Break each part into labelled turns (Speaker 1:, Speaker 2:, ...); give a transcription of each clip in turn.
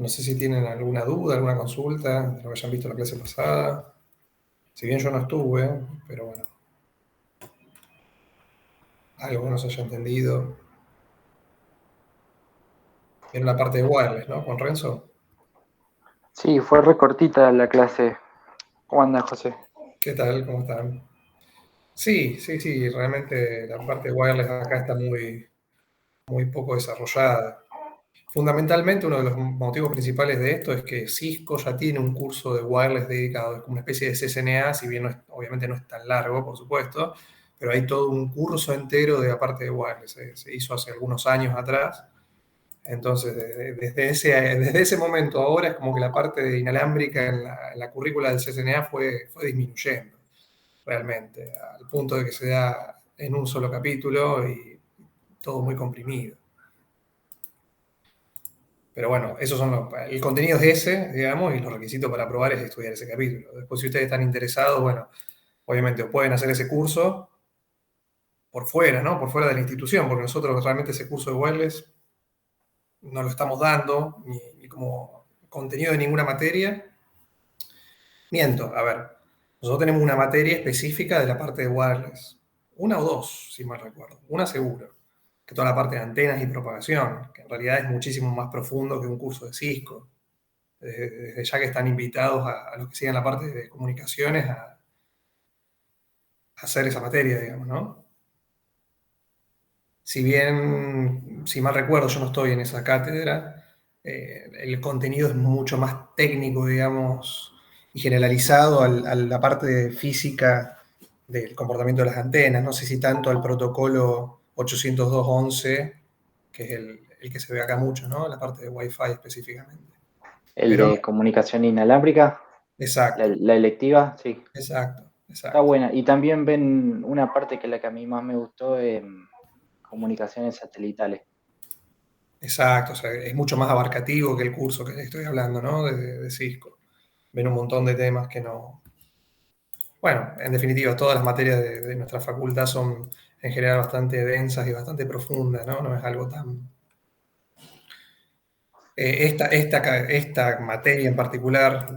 Speaker 1: No sé si tienen alguna duda, alguna consulta de lo que hayan visto la clase pasada. Si bien yo no estuve, pero bueno, algo que no se haya entendido. Vieron la parte de wireless, ¿no? Con Renzo.
Speaker 2: Sí, fue recortita la clase. ¿Cómo anda, José?
Speaker 1: ¿Qué tal? ¿Cómo están? Sí, sí, sí, realmente la parte de wireless acá está muy poco desarrollada. Fundamentalmente, uno de los motivos principales de esto es que Cisco ya tiene un curso de wireless dedicado, es como una especie de CCNA, si bien obviamente no es tan largo, por supuesto, pero hay todo un curso entero de la parte de wireless. Se hizo hace algunos años atrás. Entonces, desde ese momento ahora es como que la parte de inalámbrica en la currícula del CCNA fue disminuyendo, realmente, al punto de que se da en un solo capítulo y todo muy comprimido. Pero bueno, el contenido es ese, digamos, y los requisitos para aprobar es estudiar ese capítulo. Después, si ustedes están interesados, bueno, obviamente pueden hacer ese curso por fuera, ¿no? Por fuera de la institución, porque nosotros realmente ese curso de wireless no lo estamos dando, ni como contenido de ninguna materia. Miento, a ver, nosotros tenemos una materia específica de la parte de wireless. Una o dos, si mal recuerdo. Una seguro, que toda la parte de antenas y propagación, que en realidad es muchísimo más profundo que un curso de Cisco. Desde ya que están invitados a los que sigan la parte de comunicaciones a hacer esa materia, digamos, ¿no? Si bien, si mal recuerdo, yo no estoy en esa cátedra, el contenido es mucho más técnico, digamos, y generalizado a la parte física del comportamiento de las antenas. No sé si tanto al protocolo 802.11, que es el que se ve acá mucho, ¿no? La parte de Wi-Fi específicamente.
Speaker 2: El
Speaker 1: Pero
Speaker 2: de comunicación inalámbrica,
Speaker 1: exacto,
Speaker 2: la electiva, sí,
Speaker 1: exacto,
Speaker 2: está
Speaker 1: exacto.
Speaker 2: buena. Y también ven una parte que es la que a mí más me gustó, comunicaciones satelitales.
Speaker 1: Exacto, o sea, es mucho más abarcativo que el curso que estoy hablando, ¿no? De Cisco. Ven un montón de temas que no. Bueno, en definitiva, todas las materias de nuestra facultad son en general bastante densas y bastante profundas, ¿no? No es algo tan. Esta materia en particular,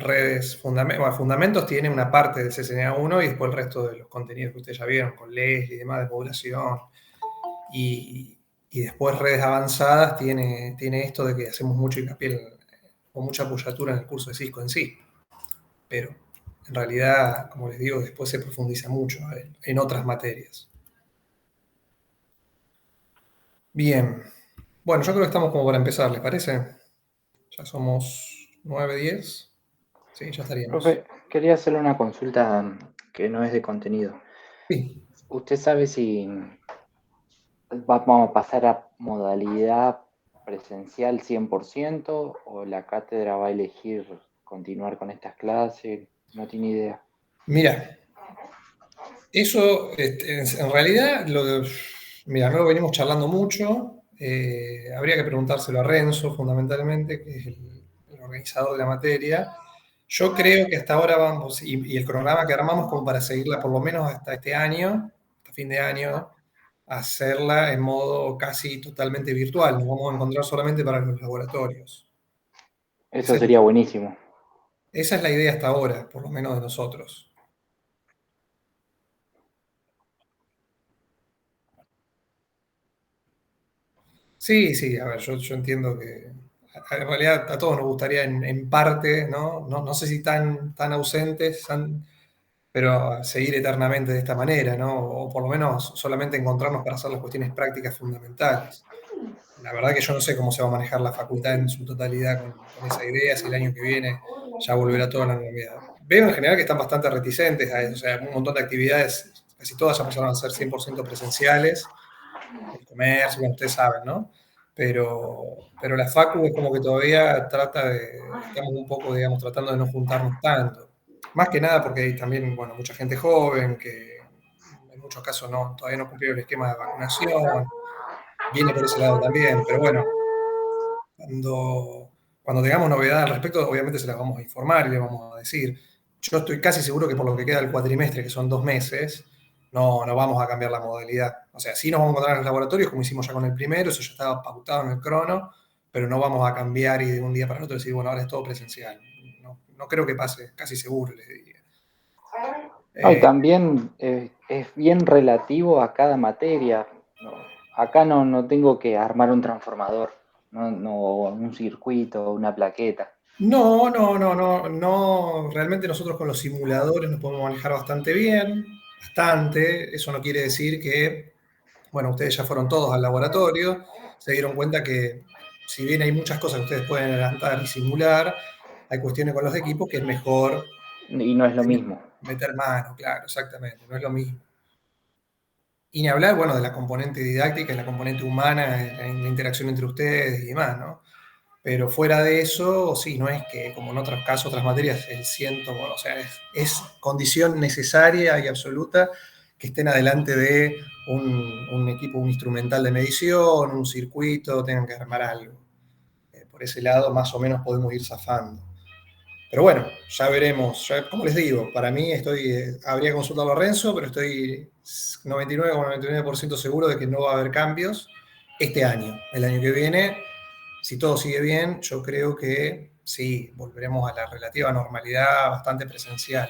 Speaker 1: fundamentos, tiene una parte del CCNA 1 y después el resto de los contenidos que ustedes ya vieron, con Leslie y demás, de población. Y después redes avanzadas tiene esto de que hacemos mucho hincapié o mucha apoyatura en el curso de Cisco en sí. Pero en realidad, como les digo, después se profundiza mucho en otras materias. Bien. Bueno, yo creo que estamos como para empezar, ¿les parece? Ya somos 9:10. Sí, ya estaríamos.
Speaker 2: Profe, quería hacerle una consulta que no es de contenido.
Speaker 1: Sí.
Speaker 2: ¿Usted sabe si vamos a pasar a modalidad presencial 100% o la cátedra va a elegir continuar con estas clases? No tiene idea.
Speaker 1: Mira, eso en realidad, mira, no lo venimos charlando mucho. Habría que preguntárselo a Renzo, fundamentalmente, que es el organizador de la materia. Yo creo que hasta ahora vamos, y el cronograma que armamos como para seguirla por lo menos hasta este año, hasta fin de año, hacerla en modo casi totalmente virtual. Nos vamos a encontrar solamente para los laboratorios.
Speaker 2: Eso
Speaker 1: Esa es,
Speaker 2: sería buenísimo.
Speaker 1: esa es la idea hasta ahora, por lo menos de nosotros. Sí, sí, a ver, yo entiendo que en realidad a todos nos gustaría en parte, ¿no? No sé si tan ausentes, pero seguir eternamente de esta manera, ¿no? O por lo menos solamente encontrarnos para hacer las cuestiones prácticas fundamentales. La verdad que yo no sé cómo se va a manejar la facultad en su totalidad con esa idea, si el año que viene ya volverá toda la normalidad. Veo en general que están bastante reticentes a eso, o sea, un montón de actividades, casi todas ya pasaron a ser 100% presenciales, el comercio, bueno, ustedes saben, ¿no? Pero la facu es como que todavía estamos un poco, digamos, tratando de no juntarnos tanto. Más que nada porque hay también, bueno, mucha gente joven que en muchos casos todavía no cumplieron el esquema de vacunación, viene por ese lado también, pero bueno, cuando tengamos novedades al respecto, obviamente se las vamos a informar y le vamos a decir. Yo estoy casi seguro que por lo que queda del cuatrimestre, que son 2 meses, no vamos a cambiar la modalidad. O sea, sí nos vamos a encontrar en los laboratorios, como hicimos ya con el primero, eso ya estaba pautado en el crono, pero no vamos a cambiar y de un día para el otro decir, bueno, ahora es todo presencial. No creo que pase, casi seguro, les diría.
Speaker 2: Y también es bien relativo a cada materia. Acá no tengo que armar un transformador, no un circuito, una plaqueta.
Speaker 1: No. Realmente nosotros con los simuladores nos podemos manejar bastante bien, bastante. Eso no quiere decir que, bueno, ustedes ya fueron todos al laboratorio, se dieron cuenta que si bien hay muchas cosas que ustedes pueden adelantar y simular, hay cuestiones con los equipos que es mejor
Speaker 2: Y no es lo mismo.
Speaker 1: meter mano, claro, exactamente, no es lo mismo. Y ni hablar, bueno, de la componente didáctica y la componente humana, en la interacción entre ustedes y demás, ¿no? Pero fuera de eso, sí, no es que como en otros casos, otras materias, el ciento, bueno, o sea, es condición necesaria y absoluta que estén adelante de un equipo, un instrumental de medición, un circuito, tengan que armar algo. Por ese lado, más o menos podemos ir zafando. Pero bueno, ya veremos. Ya, como les digo, para mí habría que consultarlo a Renzo, pero estoy 99,99% seguro de que no va a haber cambios este año. El año que viene, si todo sigue bien, yo creo que sí, volveremos a la relativa normalidad bastante presencial.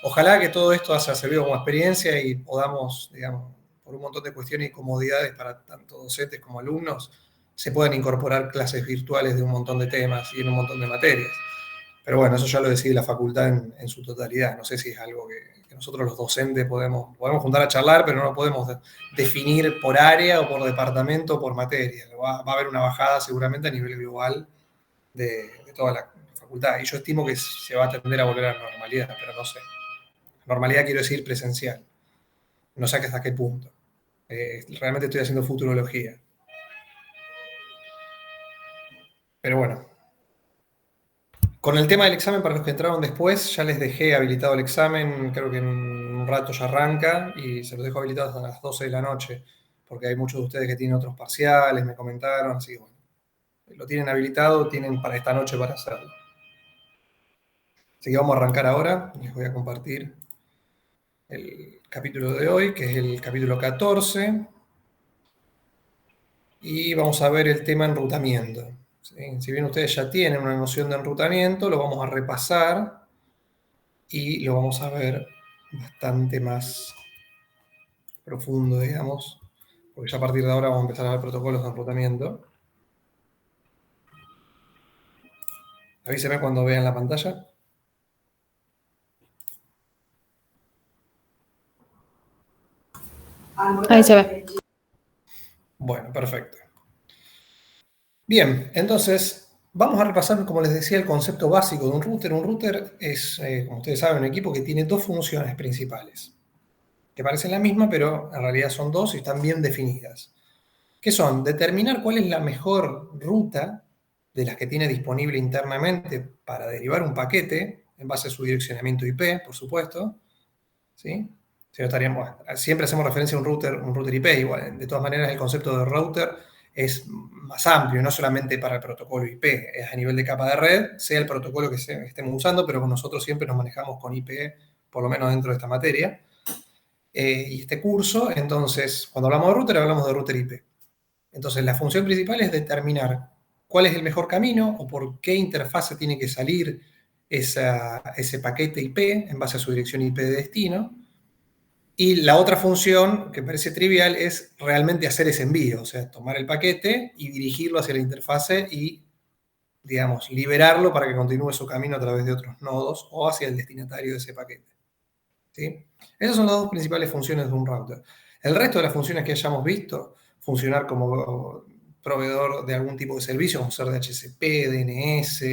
Speaker 1: Ojalá que todo esto haya servido como experiencia y podamos, digamos, por un montón de cuestiones y comodidades para tanto docentes como alumnos, se puedan incorporar clases virtuales de un montón de temas y en un montón de materias. Pero bueno, eso ya lo decide la facultad en su totalidad. No sé si es algo que nosotros los docentes podemos juntar a charlar, pero no podemos definir por área o por departamento o por materia. Va a haber una bajada seguramente a nivel global de toda la facultad. Y yo estimo que se va a tender a volver a la normalidad, pero no sé. Normalidad quiero decir presencial. No sé hasta qué punto. Realmente estoy haciendo futurología. Pero bueno, con el tema del examen, para los que entraron después, ya les dejé habilitado el examen, creo que en un rato ya arranca y se los dejo habilitado hasta las 12 de la noche, porque hay muchos de ustedes que tienen otros parciales, me comentaron, así que bueno, lo tienen habilitado, tienen para esta noche para hacerlo. Así que vamos a arrancar ahora, les voy a compartir el capítulo de hoy, que es el capítulo 14, y vamos a ver el tema enrutamiento. ¿Sí? Si bien ustedes ya tienen una noción de enrutamiento, lo vamos a repasar y lo vamos a ver bastante más profundo, digamos, porque ya a partir de ahora vamos a empezar a ver protocolos de enrutamiento. Avíseme cuando vean la pantalla.
Speaker 3: Ahí se ve.
Speaker 1: Bueno, perfecto. Bien, entonces vamos a repasar, como les decía, el concepto básico de un router. Un router es, como ustedes saben, un equipo que tiene dos funciones principales, que parecen la misma, pero en realidad son dos y están bien definidas. Que son determinar cuál es la mejor ruta de las que tiene disponible internamente para derivar un paquete en base a su direccionamiento IP, por supuesto. ¿Sí? Si no estaríamos, siempre hacemos referencia a un router IP, igual. De todas maneras, el concepto de router es más amplio, no solamente para el protocolo IP, es a nivel de capa de red, sea el protocolo que estemos usando, pero nosotros siempre nos manejamos con IP, por lo menos dentro de esta materia. Y este curso, entonces, cuando hablamos de router, hablamos de router IP. Entonces, la función principal es determinar cuál es el mejor camino o por qué interfase tiene que salir ese paquete IP en base a su dirección IP de destino. Y la otra función, que parece trivial, es realmente hacer ese envío, o sea, tomar el paquete y dirigirlo hacia la interfase y, digamos, liberarlo para que continúe su camino a través de otros nodos o hacia el destinatario de ese paquete. ¿Sí? Esas son las dos principales funciones de un router. El resto de las funciones que hayamos visto, funcionar como proveedor de algún tipo de servicio, como ser DHCP, DNS,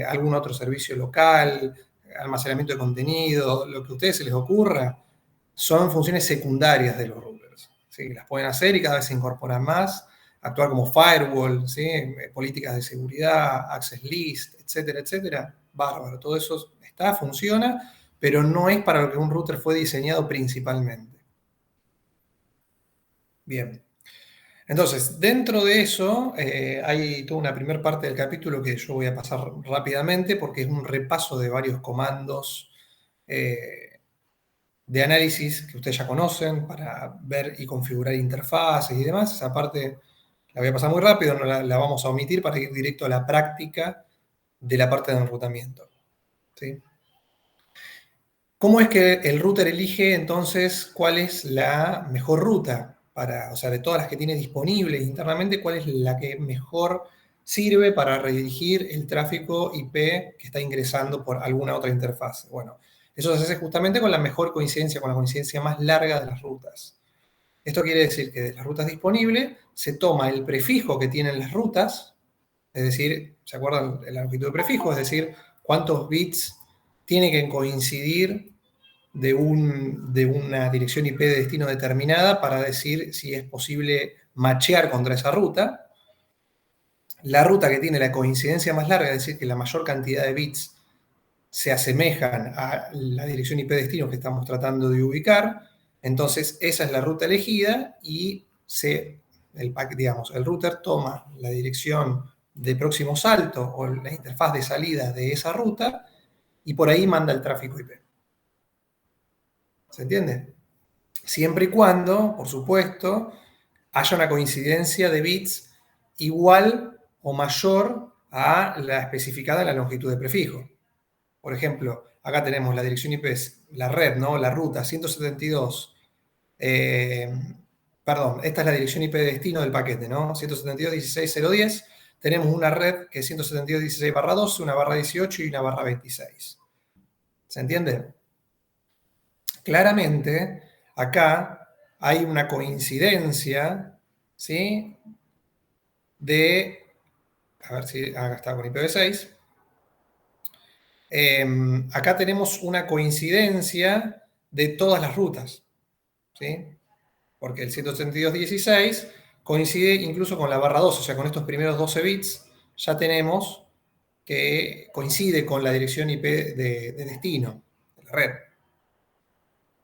Speaker 1: algún otro servicio local, almacenamiento de contenido, lo que a ustedes se les ocurra, son funciones secundarias de los routers. ¿Sí? Las pueden hacer y cada vez se incorporan más. Actuar como firewall, ¿sí? Políticas de seguridad, access list, etcétera, etcétera. Bárbaro, todo eso está, funciona, pero no es para lo que un router fue diseñado principalmente. Bien. Entonces, dentro de eso, hay toda una primera parte del capítulo que yo voy a pasar rápidamente porque es un repaso de varios comandos de análisis que ustedes ya conocen para ver y configurar interfaces y demás. Esa parte La voy a pasar muy rápido, no la vamos a omitir para ir directo a la práctica de la parte de enrutamiento. ¿Sí? ¿Cómo es que el router elige entonces cuál es la mejor ruta para, o sea, de todas las que tiene disponibles internamente, cuál es la que mejor sirve para redirigir el tráfico IP que está ingresando por alguna otra interfaz? Bueno, eso se hace justamente con la mejor coincidencia, con la coincidencia más larga de las rutas. Esto quiere decir que de las rutas disponibles se toma el prefijo que tienen las rutas, es decir, ¿se acuerdan de la longitud de prefijo? Es decir, cuántos bits tiene que coincidir de una dirección IP de destino determinada para decir si es posible machear contra esa ruta. La ruta que tiene la coincidencia más larga, es decir, que la mayor cantidad de bits se asemejan a la dirección IP destino que estamos tratando de ubicar. Entonces, esa es la ruta elegida y el router toma la dirección de próximo salto o la interfaz de salida de esa ruta y por ahí manda el tráfico IP. ¿Se entiende? Siempre y cuando, por supuesto, haya una coincidencia de bits igual o mayor a la especificada en la longitud de prefijo. Por ejemplo, acá tenemos la dirección IP, la red, ¿no? La ruta 172. Perdón, esta es la dirección IP de destino del paquete, ¿no? 172.16.0.10. Tenemos una red que es 172.16/12, una /18 y una /26. ¿Se entiende? Claramente, acá hay una coincidencia, ¿sí? A ver si acá está con IPv6. Acá tenemos una coincidencia de todas las rutas, ¿sí? Porque el 172.16 coincide incluso con la /12, o sea, con estos primeros 12 bits ya tenemos que coincide con la dirección IP de destino de la red.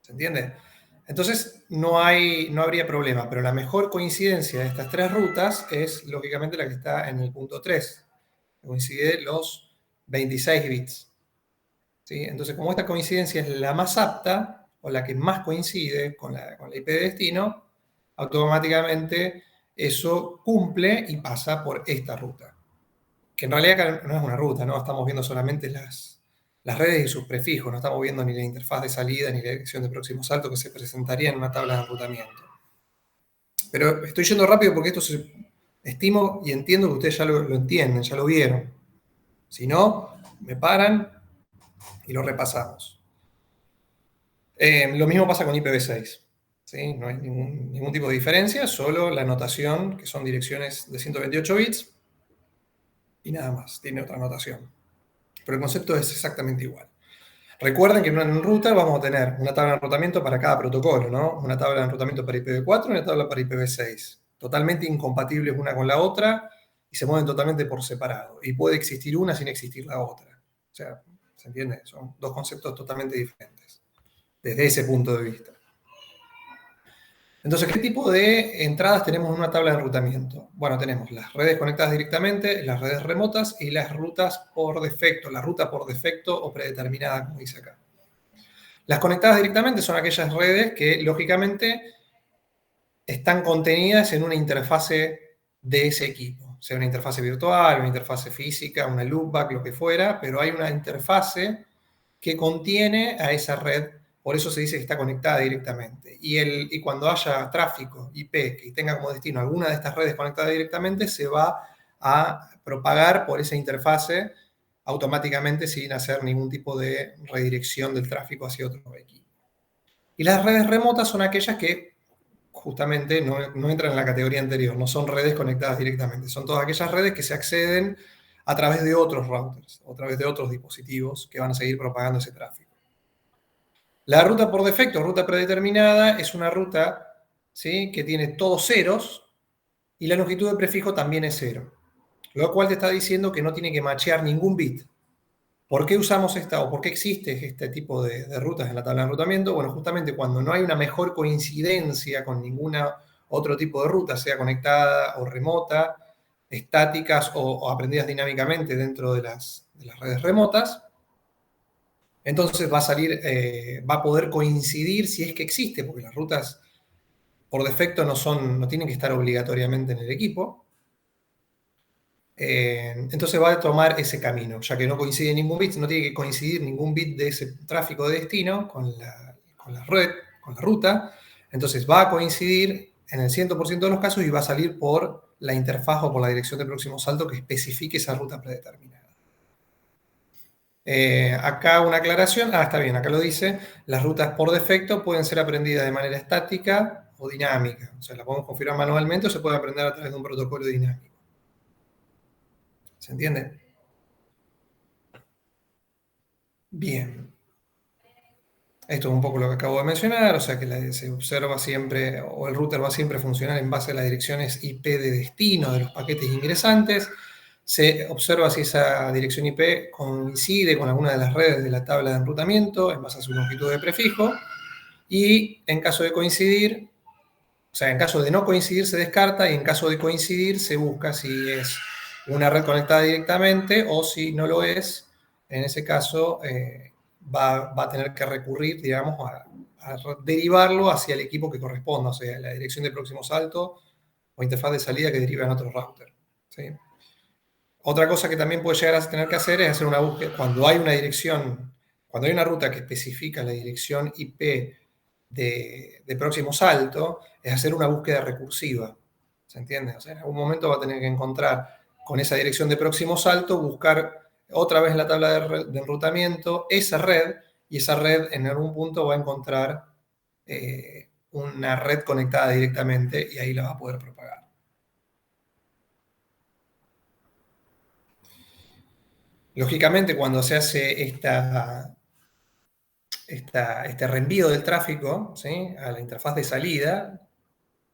Speaker 1: ¿Se entiende? Entonces no habría problema, pero la mejor coincidencia de estas tres rutas es lógicamente la que está en el punto 3, que coincide los 26 bits. ¿Sí? Entonces, como esta coincidencia es la más apta, o la que más coincide con la IP de destino, automáticamente eso cumple y pasa por esta ruta. Que en realidad no es una ruta, ¿no? Estamos viendo solamente las redes y sus prefijos, no estamos viendo ni la interfaz de salida ni la dirección de próximo salto que se presentaría en una tabla de enrutamiento. Pero estoy yendo rápido porque estimo y entiendo que ustedes ya lo entienden, ya lo vieron. Si no, me paran y lo repasamos. Lo mismo pasa con IPv6. ¿Sí? No hay ningún tipo de diferencia, solo la notación, que son direcciones de 128 bits, y nada más, tiene otra notación. Pero el concepto es exactamente igual. Recuerden que en un router vamos a tener una tabla de enrutamiento para cada protocolo, ¿no? Una tabla de enrutamiento para IPv4 y una tabla para IPv6. Totalmente incompatibles una con la otra y se mueven totalmente por separado. Y puede existir una sin existir la otra. O sea, ¿se entiende? Son dos conceptos totalmente diferentes desde ese punto de vista. Entonces, ¿qué tipo de entradas tenemos en una tabla de enrutamiento? Bueno, tenemos las redes conectadas directamente, las redes remotas y las rutas por defecto, la ruta por defecto o predeterminada, como dice acá. Las conectadas directamente son aquellas redes que, lógicamente, están contenidas en una interfase de ese equipo, sea una interfase virtual, una interfase física, una loopback, lo que fuera, pero hay una interfase que contiene a esa red, por eso se dice que está conectada directamente. Y cuando haya tráfico IP que tenga como destino alguna de estas redes conectadas directamente, se va a propagar por esa interfase automáticamente sin hacer ningún tipo de redirección del tráfico hacia otro equipo. Y las redes remotas son aquellas que justamente no entran en la categoría anterior, no son redes conectadas directamente, son todas aquellas redes que se acceden a través de otros routers, o a través de otros dispositivos que van a seguir propagando ese tráfico. La ruta por defecto, ruta predeterminada, es una ruta, ¿sí?, que tiene todos ceros y la longitud de prefijo también es cero, lo cual te está diciendo que no tiene que machear ningún bit. ¿Por qué usamos esta o por qué existe este tipo de rutas en la tabla de enrutamiento? Bueno, justamente cuando no hay una mejor coincidencia con ninguna otro tipo de ruta, sea conectada o remota, estáticas o aprendidas dinámicamente dentro de las redes remotas, entonces va a poder coincidir si es que existe, porque las rutas por defecto no tienen que estar obligatoriamente en el equipo. Entonces va a tomar ese camino, ya que no coincide ningún bit, no tiene que coincidir ningún bit de ese tráfico de destino con la red, con la ruta. Entonces va a coincidir en el 100% de los casos y va a salir por la interfaz o por la dirección de próximo salto que especifique esa ruta predeterminada. Acá una aclaración, está bien, acá lo dice, las rutas por defecto pueden ser aprendidas de manera estática o dinámica, o sea, las podemos configurar manualmente o se puede aprender a través de un protocolo dinámico. ¿Se entiende? Bien. Esto es un poco lo que acabo de mencionar, o sea que se observa siempre, o el router va siempre a funcionar en base a las direcciones IP de destino de los paquetes ingresantes. Se observa si esa dirección IP coincide con alguna de las redes de la tabla de enrutamiento en base a su longitud de prefijo. Y en caso de coincidir, o sea, en caso de no coincidir se descarta y en caso de coincidir se busca si es una red conectada directamente o si no lo es, en ese caso va a tener que recurrir, digamos, a derivarlo hacia el equipo que corresponda, o sea, la dirección de próximo salto o interfaz de salida que deriva en otro router. ¿Sí? Otra cosa que también puede llegar a tener que hacer es hacer una búsqueda. Cuando hay una dirección, cuando hay una ruta que especifica la dirección IP de próximo salto, es hacer una búsqueda recursiva. ¿Se entiende? O sea, en algún momento va a tener que encontrar con esa dirección de próximo salto, buscar otra vez en la tabla de enrutamiento esa red, y esa red en algún punto va a encontrar una red conectada directamente y ahí la va a poder propagar. Lógicamente, cuando se hace este reenvío del tráfico, ¿sí?, a la interfaz de salida,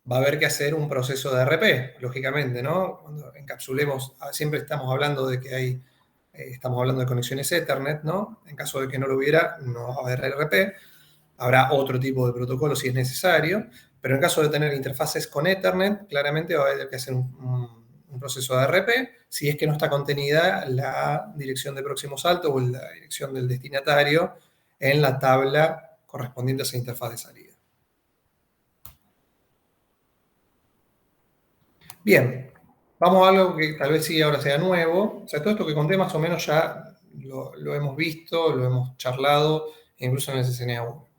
Speaker 1: va a haber que hacer un proceso de RP, lógicamente, ¿no? Cuando encapsulemos, siempre estamos hablando de que estamos hablando de conexiones Ethernet, ¿no? En caso de que no lo hubiera, no va a haber RP, habrá otro tipo de protocolo si es necesario, pero en caso de tener interfaces con Ethernet, claramente va a haber que hacer un proceso de RP si es que no está contenida la dirección de próximo salto o la dirección del destinatario en la tabla correspondiente a esa interfaz de salida. Bien, vamos a algo que tal vez sí ahora sea nuevo. O sea, todo esto que conté más o menos ya lo hemos visto, lo hemos charlado, incluso en el CCNA 1.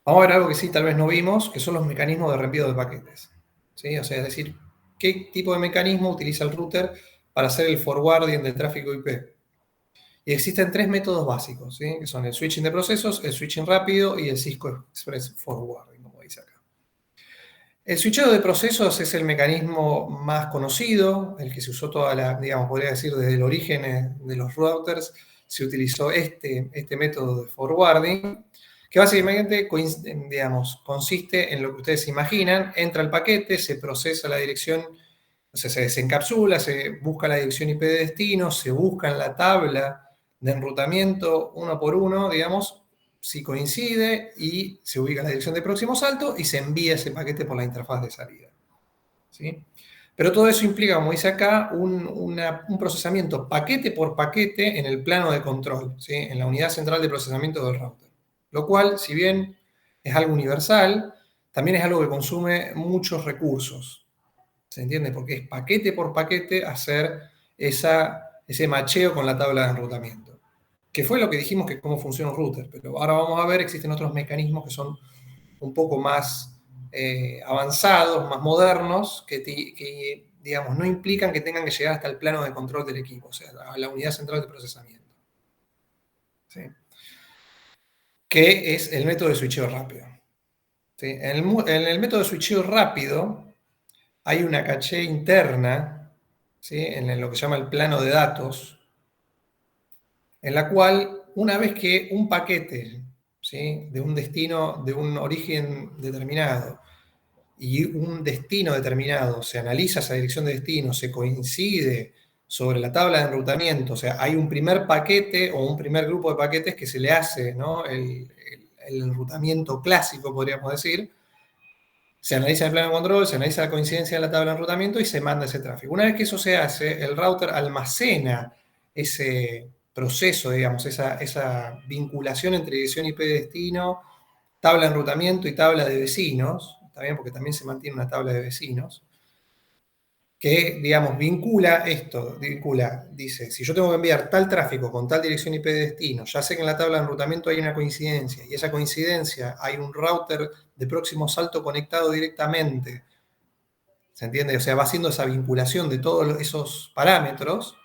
Speaker 1: Vamos a ver algo que sí tal vez no vimos, que son los mecanismos de reenvío de paquetes. ¿Sí? O sea, es decir, qué tipo de mecanismo utiliza el router para hacer el forwarding del tráfico IP. Y existen tres métodos básicos, ¿sí?, que son el switching de procesos, el switching rápido y el Cisco Express Forwarding, como dice acá. El switcheo de procesos es el mecanismo más conocido, el que se usó digamos, podría decir desde el origen de los routers, se utilizó este método de forwarding, que básicamente, digamos, consiste en lo que ustedes se imaginan: entra el paquete, se procesa la dirección, o sea, se desencapsula, se busca la dirección IP de destino, se busca en la tabla de enrutamiento uno por uno, digamos, si coincide, y se ubica la dirección de próximo salto y se envía ese paquete por la interfaz de salida. ¿Sí? Pero todo eso implica, como dice acá, un procesamiento paquete por paquete en el plano de control, ¿sí?, en la unidad central de procesamiento del router. Lo cual, si bien es algo universal, también es algo que consume muchos recursos. ¿Se entiende? Porque es paquete por paquete hacer ese macheo con la tabla de enrutamiento. Que fue lo que dijimos que cómo funciona un router, pero ahora vamos a ver, existen otros mecanismos que son un poco más avanzados, más modernos, que, digamos, no implican que tengan que llegar hasta el plano de control del equipo, o sea, a la unidad central de procesamiento. ¿Sí? Que es el método de switcheo rápido. ¿Sí? En el método de switcheo rápido hay una caché interna, ¿sí?, en lo que se llama el plano de datos, en la cual, una vez que un paquete, ¿sí?, de un destino, de un origen determinado y un destino determinado, se analiza esa dirección de destino, se coincide sobre la tabla de enrutamiento, o sea, hay un primer paquete o un primer grupo de paquetes que se le hace, ¿no?, el enrutamiento clásico, podríamos decir. Se analiza el plano de control, se analiza la coincidencia de la tabla de enrutamiento y se manda ese tráfico. Una vez que eso se hace, el router almacena ese proceso, digamos, esa vinculación entre dirección IP de destino tabla de enrutamiento y tabla de vecinos, también porque también se mantiene una tabla de vecinos, que, digamos, dice, si yo tengo que enviar tal tráfico con tal dirección IP de destino, ya sé que en la tabla de enrutamiento hay una coincidencia, y esa coincidencia hay un router de próximo salto conectado directamente, ¿se entiende? O sea, va haciendo esa vinculación de todos esos parámetros.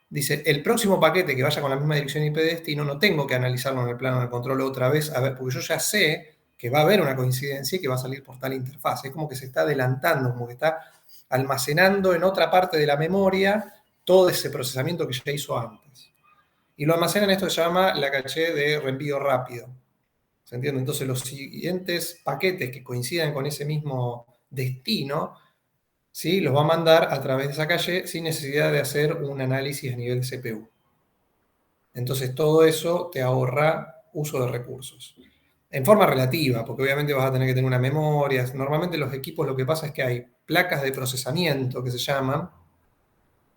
Speaker 1: Dice, el próximo paquete que vaya con la misma dirección IP de destino, no tengo que analizarlo en el plano de control otra vez, a ver, porque yo ya sé que va a haber una coincidencia y que va a salir por tal interfaz. Es como que se está adelantando, como que está almacenando en otra parte de la memoria todo ese procesamiento que ya hizo antes. Y lo almacena en esto que se llama la caché de reenvío rápido. ¿Se entiende? Entonces los siguientes paquetes que coincidan con ese mismo destino, ¿sí?, los va a mandar a través de esa calle sin necesidad de hacer un análisis a nivel CPU. Entonces todo eso te ahorra uso de recursos. En forma relativa, porque obviamente vas a tener que tener una memoria. Normalmente los equipos lo que pasa es que hay placas de procesamiento que se llaman.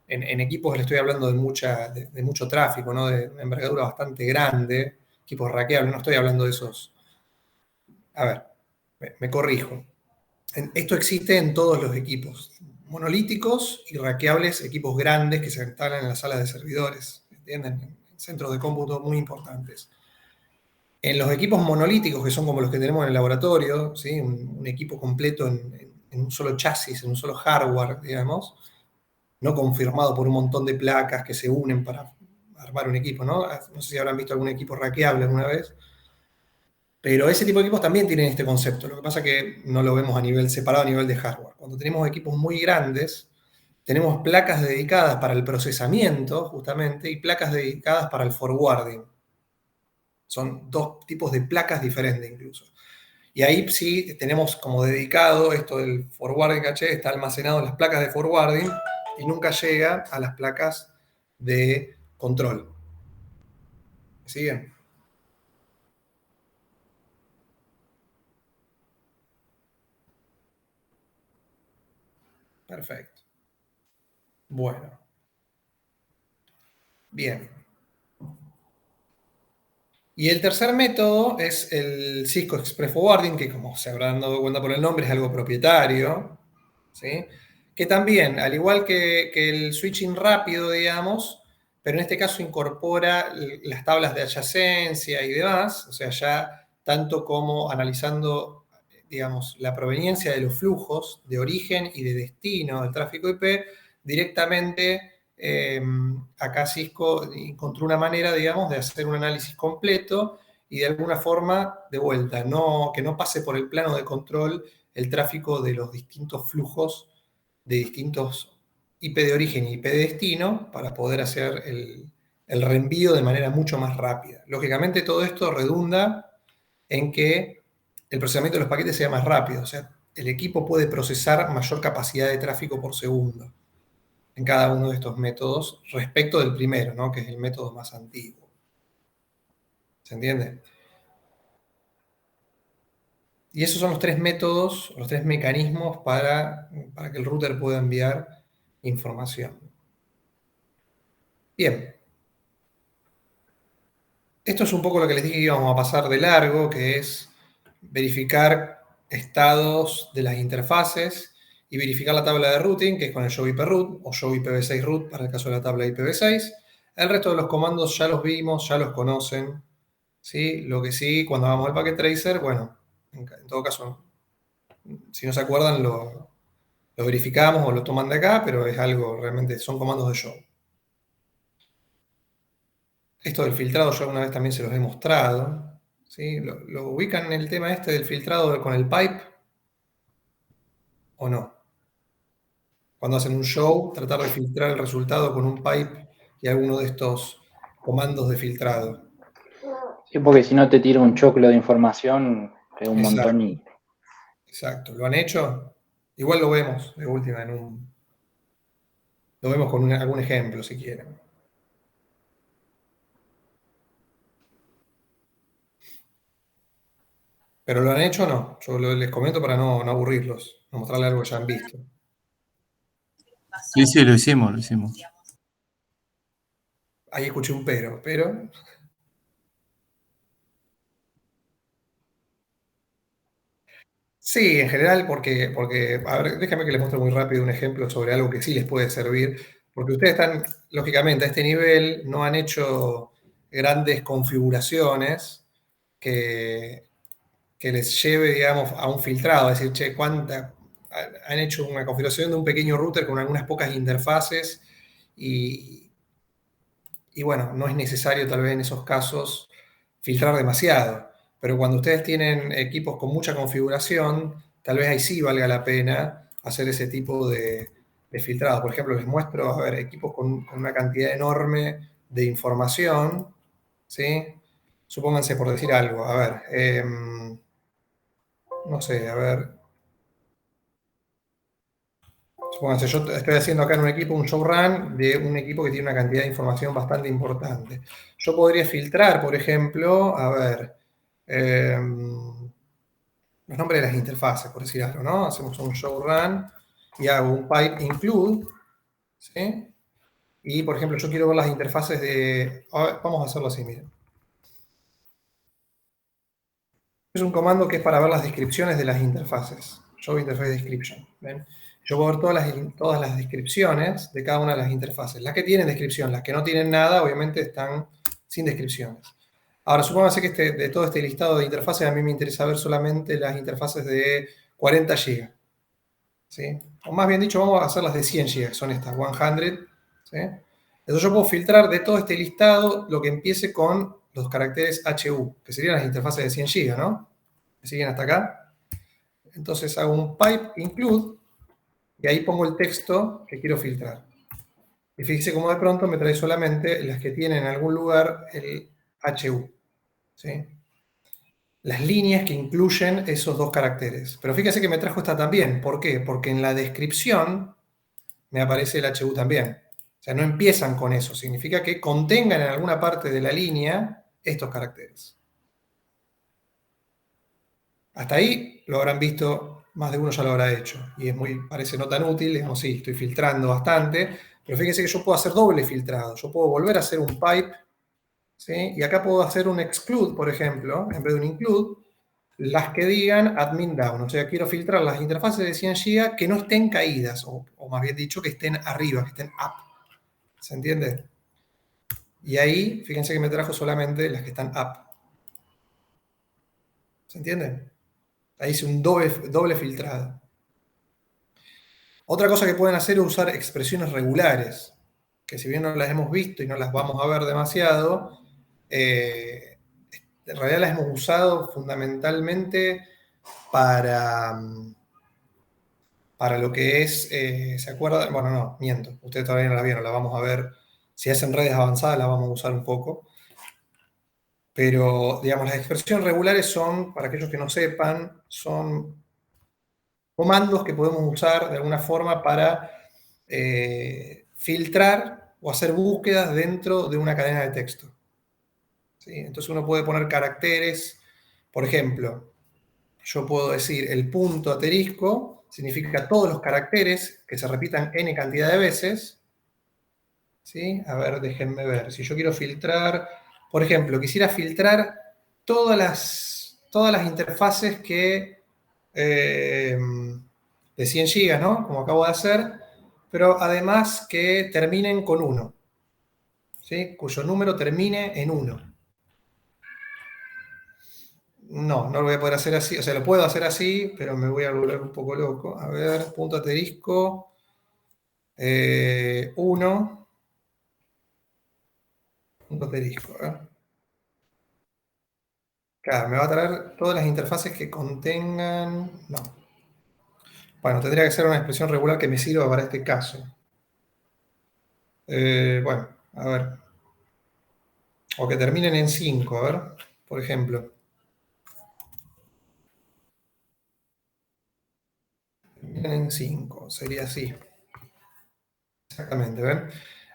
Speaker 1: En equipos le estoy hablando de mucho tráfico, ¿no? De una envergadura bastante grande, equipos rackeables, no estoy hablando de esos. A ver, me corrijo. Esto existe en todos los equipos, monolíticos y rackeables, equipos grandes que se instalan en las salas de servidores, ¿entienden? En centros de cómputo muy importantes. En los equipos monolíticos, que son como los que tenemos en el laboratorio, ¿sí?, un equipo completo en un solo chasis, en un solo hardware, digamos, no confirmado por un montón de placas que se unen para armar un equipo, ¿no? No sé si habrán visto algún equipo rackeable alguna vez, pero ese tipo de equipos también tienen este concepto. Lo que pasa es que no lo vemos a nivel separado, a nivel de hardware. Cuando tenemos equipos muy grandes, tenemos placas dedicadas para el procesamiento, justamente, y placas dedicadas para el forwarding. Son dos tipos de placas diferentes incluso. Y ahí sí tenemos como dedicado esto del forwarding caché, está almacenado en las placas de forwarding y nunca llega a las placas de control. ¿Me siguen? Perfecto. Bueno, bien. Y el tercer método es el Cisco Express Forwarding, que como se habrán dado cuenta por el nombre, es algo propietario, ¿sí? Que también, al igual que el switching rápido, digamos, pero en este caso incorpora las tablas de adyacencia y demás, o sea, ya tanto como analizando, digamos, la proveniencia de los flujos de origen y de destino del tráfico IP, directamente acá Cisco encontró una manera, digamos, de hacer un análisis completo y de alguna forma, de vuelta, que no pase por el plano de control el tráfico de los distintos flujos de distintos IP de origen y IP de destino para poder hacer el reenvío de manera mucho más rápida. Lógicamente todo esto redunda en que el procesamiento de los paquetes sea más rápido, o sea, el equipo puede procesar mayor capacidad de tráfico por segundo en cada uno de estos métodos respecto del primero, ¿no?, que es el método más antiguo. ¿Se entiende? Y esos son los tres métodos, los tres mecanismos para que el router pueda enviar información. Bien. Esto es un poco lo que les dije que íbamos a pasar de largo, que es verificar estados de las interfaces y verificar la tabla de routing, que es con el show iproot o show IPv6 root para el caso de la tabla IPv6. El resto de los comandos ya los vimos, ya los conocen, ¿sí? Lo que sí, cuando hagamos el packet tracer, bueno, en todo caso, si no se acuerdan, lo verificamos o lo toman de acá, pero es algo, realmente son comandos de show. Esto del filtrado yo alguna vez también se los he mostrado, ¿sí? ¿Lo ubican en el tema este del filtrado con el pipe o no? Cuando hacen un show, tratar de filtrar el resultado con un pipe y alguno de estos comandos de filtrado.
Speaker 2: Sí, porque si no te tira un choclo de información, es un montón
Speaker 1: Exacto,
Speaker 2: y...
Speaker 1: exacto. ¿Lo han hecho? Igual lo vemos de última lo vemos con algún ejemplo si quieren. ¿Pero lo han hecho o no? Yo les comento para no aburrirlos, no mostrarles algo que ya han visto.
Speaker 3: Sí, sí, lo hicimos, lo hicimos.
Speaker 1: Ahí escuché un pero. Sí, en general, porque, a ver, déjame que les muestre muy rápido un ejemplo sobre algo que sí les puede servir, porque ustedes están, lógicamente, a este nivel, no han hecho grandes configuraciones que, que les lleve, digamos, a un filtrado, es decir, che, han hecho una configuración de un pequeño router con algunas pocas interfaces y, y bueno, no es necesario tal vez en esos casos filtrar demasiado. Pero cuando ustedes tienen equipos con mucha configuración, tal vez ahí sí valga la pena hacer ese tipo de filtrado. Por ejemplo, les muestro, a ver, equipos con una cantidad enorme de información, ¿sí? Supónganse por decir algo, a ver, no sé, a ver, supónganse, yo estoy haciendo acá en un equipo un show run de un equipo que tiene una cantidad de información bastante importante. Yo podría filtrar, por ejemplo, a ver, los nombres de las interfaces, por decir algo, ¿no? Hacemos un show run y hago un pipe include, ¿sí? Y, por ejemplo, yo quiero ver las interfaces de... A ver, vamos a hacerlo así, miren. Es un comando que es para ver las descripciones de las interfaces. Show interface description. ¿Ven? Yo puedo ver todas las descripciones de cada una de las interfaces. Las que tienen descripción, las que no tienen nada, obviamente están sin descripciones. Ahora, supóngase que de todo este listado de interfaces, a mí me interesa ver solamente las interfaces de 40 GB. ¿Sí? O más bien dicho, vamos a hacer las de 100 GB, son estas, 100. ¿Sí? Entonces yo puedo filtrar de todo este listado lo que empiece con los caracteres HU, que serían las interfaces de 100 GB, ¿no? ¿Me siguen hasta acá? Entonces hago un pipe include y ahí pongo el texto que quiero filtrar. Y fíjese cómo de pronto me trae solamente las que tienen en algún lugar el HU. ¿Sí? Las líneas que incluyen esos dos caracteres. Pero fíjese que me trajo esta también. ¿Por qué? Porque en la descripción me aparece el HU también. O sea, no empiezan con eso. Significa que contengan en alguna parte de la línea estos caracteres. Hasta ahí lo habrán visto, más de uno ya lo habrá hecho. Y parece no tan útil, digamos, sí, estoy filtrando bastante, pero fíjense que yo puedo hacer doble filtrado. Yo puedo volver a hacer un pipe, ¿sí? Y acá puedo hacer un exclude, por ejemplo, en vez de un include, las que digan admin down. O sea, quiero filtrar las interfaces de 100 GB que no estén caídas, o más bien dicho, que estén arriba, que estén up. ¿Se entiende? Y ahí, fíjense que me trajo solamente las que están up. ¿Se entiende? Ahí hice un doble filtrado. Otra cosa que pueden hacer es usar expresiones regulares, que si bien no las hemos visto y no las vamos a ver demasiado, en realidad las hemos usado fundamentalmente para, para lo que es, ¿se acuerdan? Bueno, no, miento, ustedes todavía no la vieron, la vamos a ver, si hacen redes avanzadas la vamos a usar un poco, pero digamos, las expresiones regulares son, para aquellos que no sepan, son comandos que podemos usar de alguna forma para filtrar o hacer búsquedas dentro de una cadena de texto. ¿Sí? Entonces uno puede poner caracteres, por ejemplo, yo puedo decir el punto asterisco, significa todos los caracteres que se repitan n cantidad de veces. ¿Sí? A ver, déjenme ver. Si yo quiero filtrar, por ejemplo, quisiera filtrar todas las interfaces que de 100 GB, ¿no? Como acabo de hacer, pero además que terminen con 1, ¿sí? Cuyo número termine en 1. No, no lo voy a poder hacer así, o sea, lo puedo hacer así, pero me voy a volver un poco loco. A ver, punto asterisco, 1, punto asterisco. Claro, me va a traer todas las interfaces que contengan... No. Bueno, tendría que ser una expresión regular que me sirva para este caso. Bueno, a ver. O que terminen en 5, a ver, por ejemplo. Terminen en 5, sería así. Exactamente, ¿ven?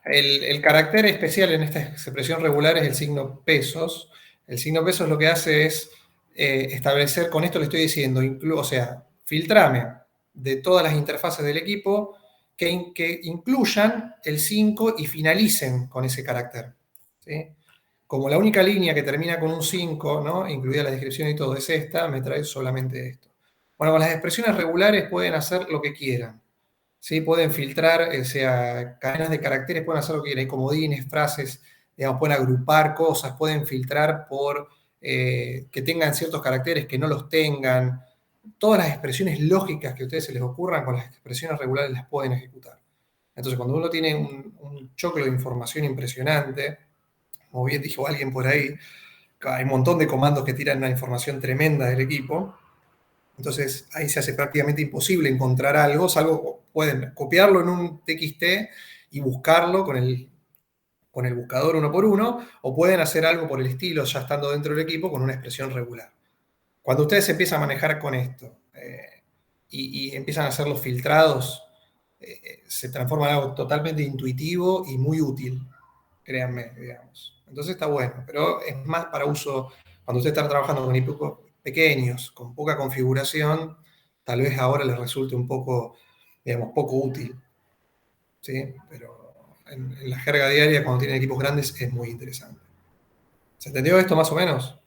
Speaker 1: El carácter especial en esta expresión regular es el signo pesos. El signo pesos lo que hace es establecer, con esto le estoy diciendo, o sea, filtrame de todas las interfaces del equipo que incluyan el 5 y finalicen con ese carácter. ¿Sí? Como la única línea que termina con un 5, ¿no? Incluida la descripción y todo, es esta, me trae solamente esto. Bueno, con las expresiones regulares pueden hacer lo que quieran. ¿Sí? Pueden filtrar, o sea, cadenas de caracteres, pueden hacer lo que quieran, hay comodines, frases, digamos, pueden agrupar cosas, pueden filtrar por que tengan ciertos caracteres, que no los tengan. Todas las expresiones lógicas que a ustedes se les ocurran con las expresiones regulares las pueden ejecutar. Entonces, cuando uno tiene un choclo de información impresionante, como bien dijo alguien por ahí, hay un montón de comandos que tiran una información tremenda del equipo. Entonces ahí se hace prácticamente imposible encontrar algo, salvo pueden copiarlo en un TXT y buscarlo con el buscador uno por uno, o pueden hacer algo por el estilo, ya estando dentro del equipo, con una expresión regular. Cuando ustedes empiezan a manejar con esto y empiezan a hacer los filtrados, se transforma en algo totalmente intuitivo y muy útil, créanme, digamos. Entonces está bueno, pero es más para uso, cuando ustedes están trabajando con equipos pequeños, con poca configuración, tal vez ahora les resulte un poco, digamos, poco útil, ¿sí? Pero en la jerga diaria, cuando tienen equipos grandes, es muy interesante. ¿Se entendió esto más o menos?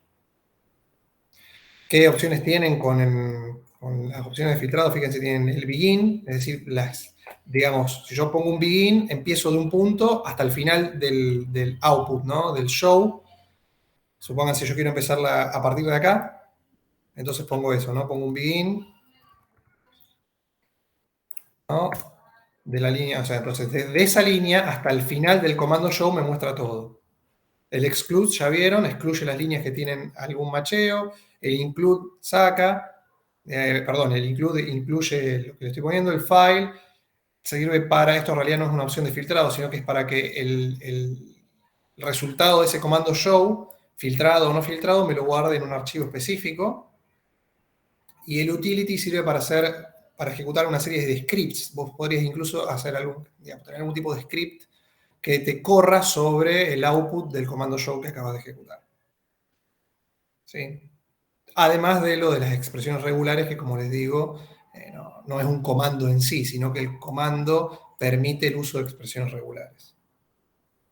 Speaker 1: ¿Qué opciones tienen con las opciones de filtrado? Fíjense, tienen el begin, es decir, digamos, si yo pongo un begin, empiezo de un punto hasta el final del output, ¿no? Del show. Supónganse, yo quiero empezarla a partir de acá, entonces pongo eso, ¿no? Pongo un begin, ¿no? De la línea, o sea, entonces desde esa línea hasta el final del comando show me muestra todo. El exclude, ya vieron, excluye las líneas que tienen algún macheo. El include saca, perdón, el include incluye lo que le estoy poniendo, el file. Sirve para, esto en realidad no es una opción de filtrado, sino que es para que el resultado de ese comando show, filtrado o no filtrado, me lo guarde en un archivo específico. Y el utility sirve para ejecutar una serie de scripts. Vos podrías incluso hacer tener algún tipo de script que te corra sobre el output del comando show que acabas de ejecutar. ¿Sí? Además de lo de las expresiones regulares, que como les digo, no es un comando en sí, sino que el comando permite el uso de expresiones regulares.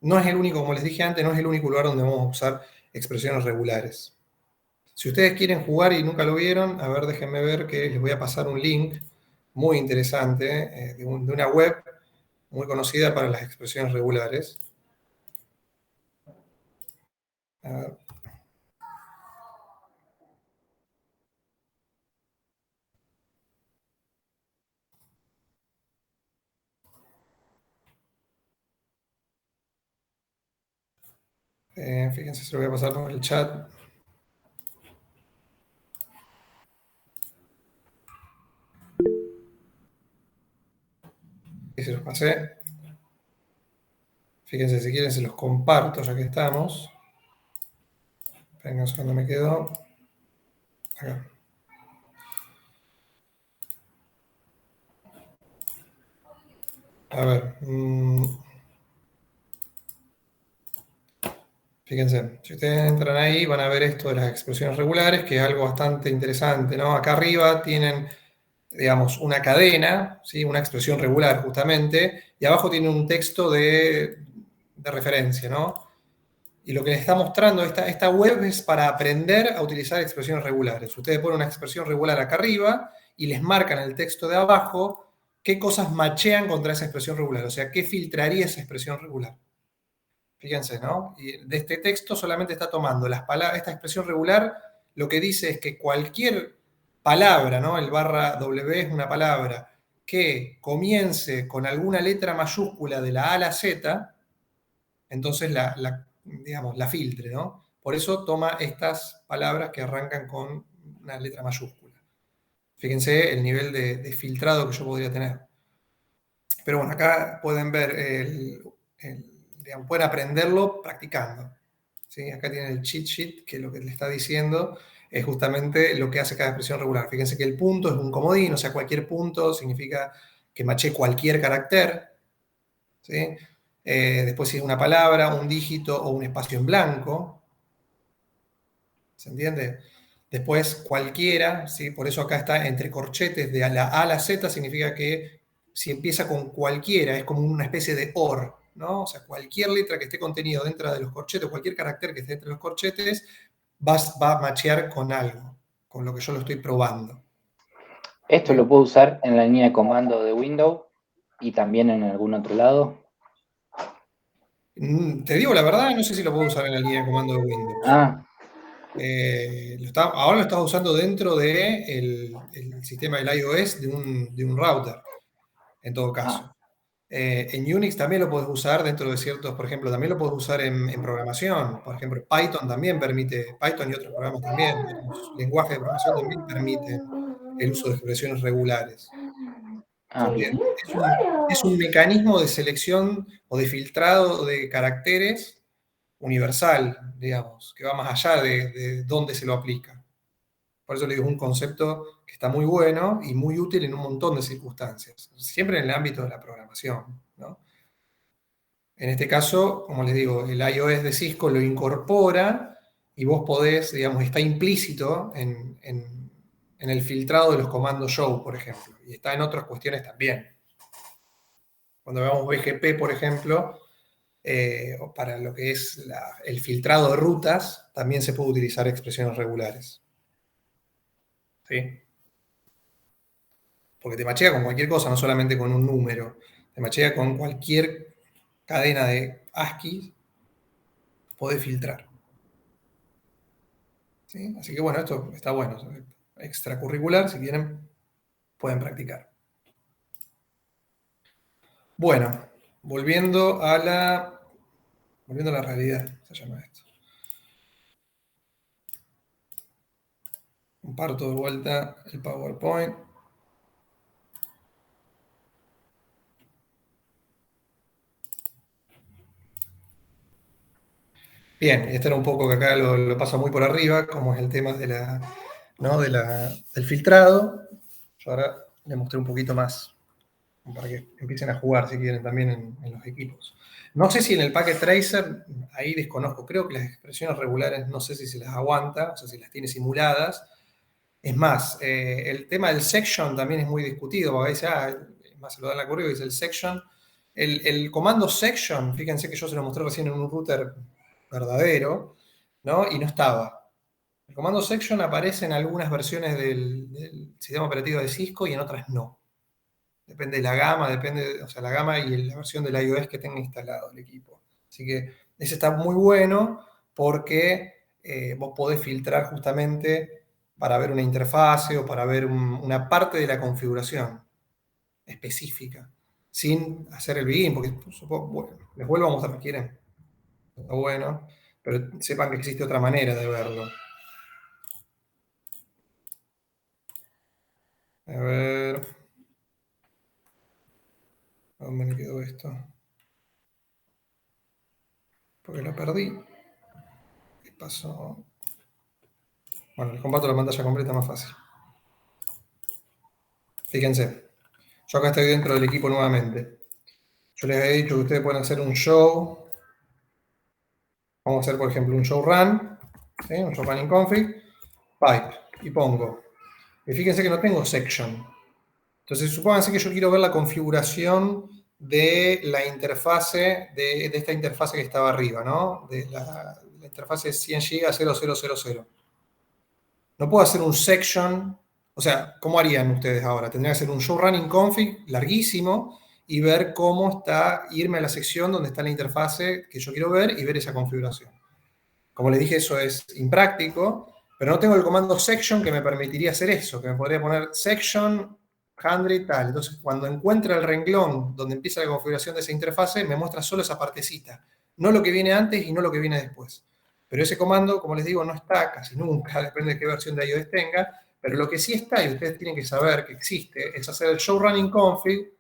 Speaker 1: No es el único, como les dije antes, no es el único lugar donde vamos a usar expresiones regulares. Si ustedes quieren jugar y nunca lo vieron, a ver, déjenme ver que les voy a pasar un link muy interesante de una web muy conocida para las expresiones regulares. A ver. Fíjense, se lo voy a pasar por el chat. Y se los pasé. Fíjense, si quieren se los comparto ya que estamos. Esperen un segundo, me quedo. Acá. A ver. Fíjense, si ustedes entran ahí van a ver esto de las expresiones regulares, que es algo bastante interesante, ¿no? Acá arriba tienen, digamos, una cadena, ¿sí? Una expresión regular justamente, y abajo tiene un texto de referencia, ¿no? Y lo que les está mostrando esta web es para aprender a utilizar expresiones regulares. Ustedes ponen una expresión regular acá arriba y les marcan en el texto de abajo qué cosas machean contra esa expresión regular, o sea, qué filtraría esa expresión regular. Fíjense, ¿no? Y de este texto solamente está tomando las palabras, esta expresión regular lo que dice es que cualquier palabra, ¿no? El barra W es una palabra que comience con alguna letra mayúscula de la A a la Z, entonces digamos, la filtre, ¿no? Por eso toma estas palabras que arrancan con una letra mayúscula. Fíjense el nivel de filtrado que yo podría tener. Pero bueno, acá pueden ver, digamos, pueden aprenderlo practicando. ¿Sí? Acá tienen el cheat sheet, que lo que le está diciendo es justamente lo que hace cada expresión regular. Fíjense que el punto es un comodín, o sea, cualquier punto significa que maché cualquier carácter. ¿Sí? Después si es una palabra, un dígito o un espacio en blanco. ¿Se entiende? Después cualquiera, ¿sí? Por eso acá está entre corchetes de la A a la Z, significa que si empieza con cualquiera, es como una especie de OR, ¿no? O sea, cualquier letra que esté contenido dentro de los corchetes, cualquier carácter que esté entre los corchetes, va a machear con algo, con lo que yo lo estoy probando.
Speaker 2: ¿Esto lo puedo usar en la línea de comando de Windows y también en algún otro lado?
Speaker 1: Te digo la verdad, no sé si lo puedo usar en la línea de comando de Windows.
Speaker 2: Ah,
Speaker 1: Ahora lo estás usando dentro del el sistema del iOS de un router, en todo caso.
Speaker 2: ah,
Speaker 1: En Unix también lo puedes usar dentro de ciertos, por ejemplo, también lo puedes usar en programación. Por ejemplo, Python también permite, Python y otros programas también, otros lenguajes de programación también permiten el uso de expresiones regulares. ¿Se
Speaker 2: ah,
Speaker 1: entiende? Es un mecanismo de selección o de filtrado de caracteres universal, digamos, que va más allá de dónde se lo aplica. Por eso le digo, es un concepto que está muy bueno y muy útil en un montón de circunstancias, siempre en el ámbito de la programación, ¿no? En este caso, como les digo, el iOS de Cisco lo incorpora y vos podés, digamos, está implícito en el filtrado de los comandos show, por ejemplo, y está en otras cuestiones también. Cuando veamos BGP, por ejemplo, o para lo que es el filtrado de rutas, también se puede utilizar expresiones regulares. ¿Sí? Porque te machea con cualquier cosa, no solamente con un número. Te machea con cualquier cadena de ASCII, podés filtrar. ¿Sí? Así que bueno, esto está bueno. Extracurricular, si quieren, pueden practicar. Bueno, volviendo a la realidad, se llama esto. Comparto de vuelta el PowerPoint. Bien, este era un poco que acá lo pasa muy por arriba, como es el tema de ¿no? del filtrado. Yo ahora le mostré un poquito más para que empiecen a jugar si quieren también en los equipos. No sé si en el Packet Tracer, ahí desconozco, creo que las expresiones regulares no sé si se las aguanta, o sea, si las tiene simuladas. Es más, el tema del section también es muy discutido, porque dice, es más, se lo da en la curva y dice el section. El comando section, fíjense que yo se lo mostré recién en un router verdadero, ¿no? Y no estaba. El comando section aparece en algunas versiones del sistema operativo de Cisco y en otras no. Depende de la gama, o sea, la gama y la versión del iOS que tenga instalado el equipo. Así que ese está muy bueno porque vos podés filtrar justamente para ver una interfase o para ver una parte de la configuración específica, sin hacer el begin, porque bueno, les vuelvo a mostrar, ¿quieren? Está bueno, pero sepan que existe otra manera de verlo. A ver, ¿a dónde me quedó esto? Porque lo perdí. ¿Qué pasó? Bueno, les comparto la pantalla completa más fácil. Fíjense, yo acá estoy dentro del equipo nuevamente. Yo les he dicho que ustedes pueden hacer un show. Vamos a hacer, por ejemplo, un show run. ¿Sí? Un show running config. Pipe. Y pongo. Y fíjense que no tengo section. Entonces, supónganse que yo quiero ver la configuración de la interfase, de esta interfase que estaba arriba, ¿no? De la interfase 100 GB 0000. No puedo hacer un section, o sea, ¿cómo harían ustedes ahora? Tendrían que hacer un show running config larguísimo y ver cómo está, irme a la sección donde está la interfase que yo quiero ver y ver esa configuración. Como les dije, eso es impráctico, pero no tengo el comando section que me permitiría hacer eso, que me podría poner section 100 tal. Entonces, cuando encuentra el renglón donde empieza la configuración de esa interfase, me muestra solo esa partecita, no lo que viene antes y no lo que viene después. Pero ese comando, como les digo, no está casi nunca, depende de qué versión de iOS tenga, pero lo que sí está, y ustedes tienen que saber que existe, es hacer el show running config,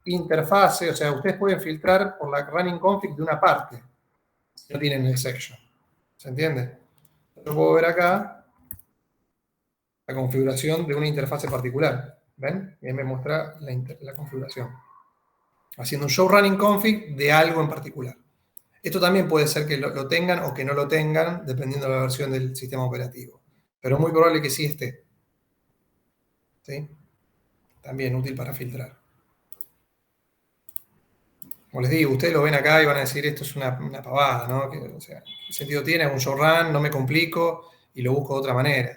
Speaker 1: interfase, o sea, ustedes pueden filtrar por la running config de una parte, si no tienen el section. ¿Se entiende? Yo puedo ver acá la configuración de una interfase particular. ¿Ven? Y ahí me muestra la configuración. Haciendo un show running config de algo en particular. Esto también puede ser que lo tengan o que no lo tengan, dependiendo de la versión del sistema operativo. Pero es muy probable que sí esté. ¿Sí? También útil para filtrar. Como les digo, ustedes lo ven acá y van a decir esto es una pavada, ¿no? O sea, ¿qué sentido tiene? Un show run, no me complico y lo busco de otra manera.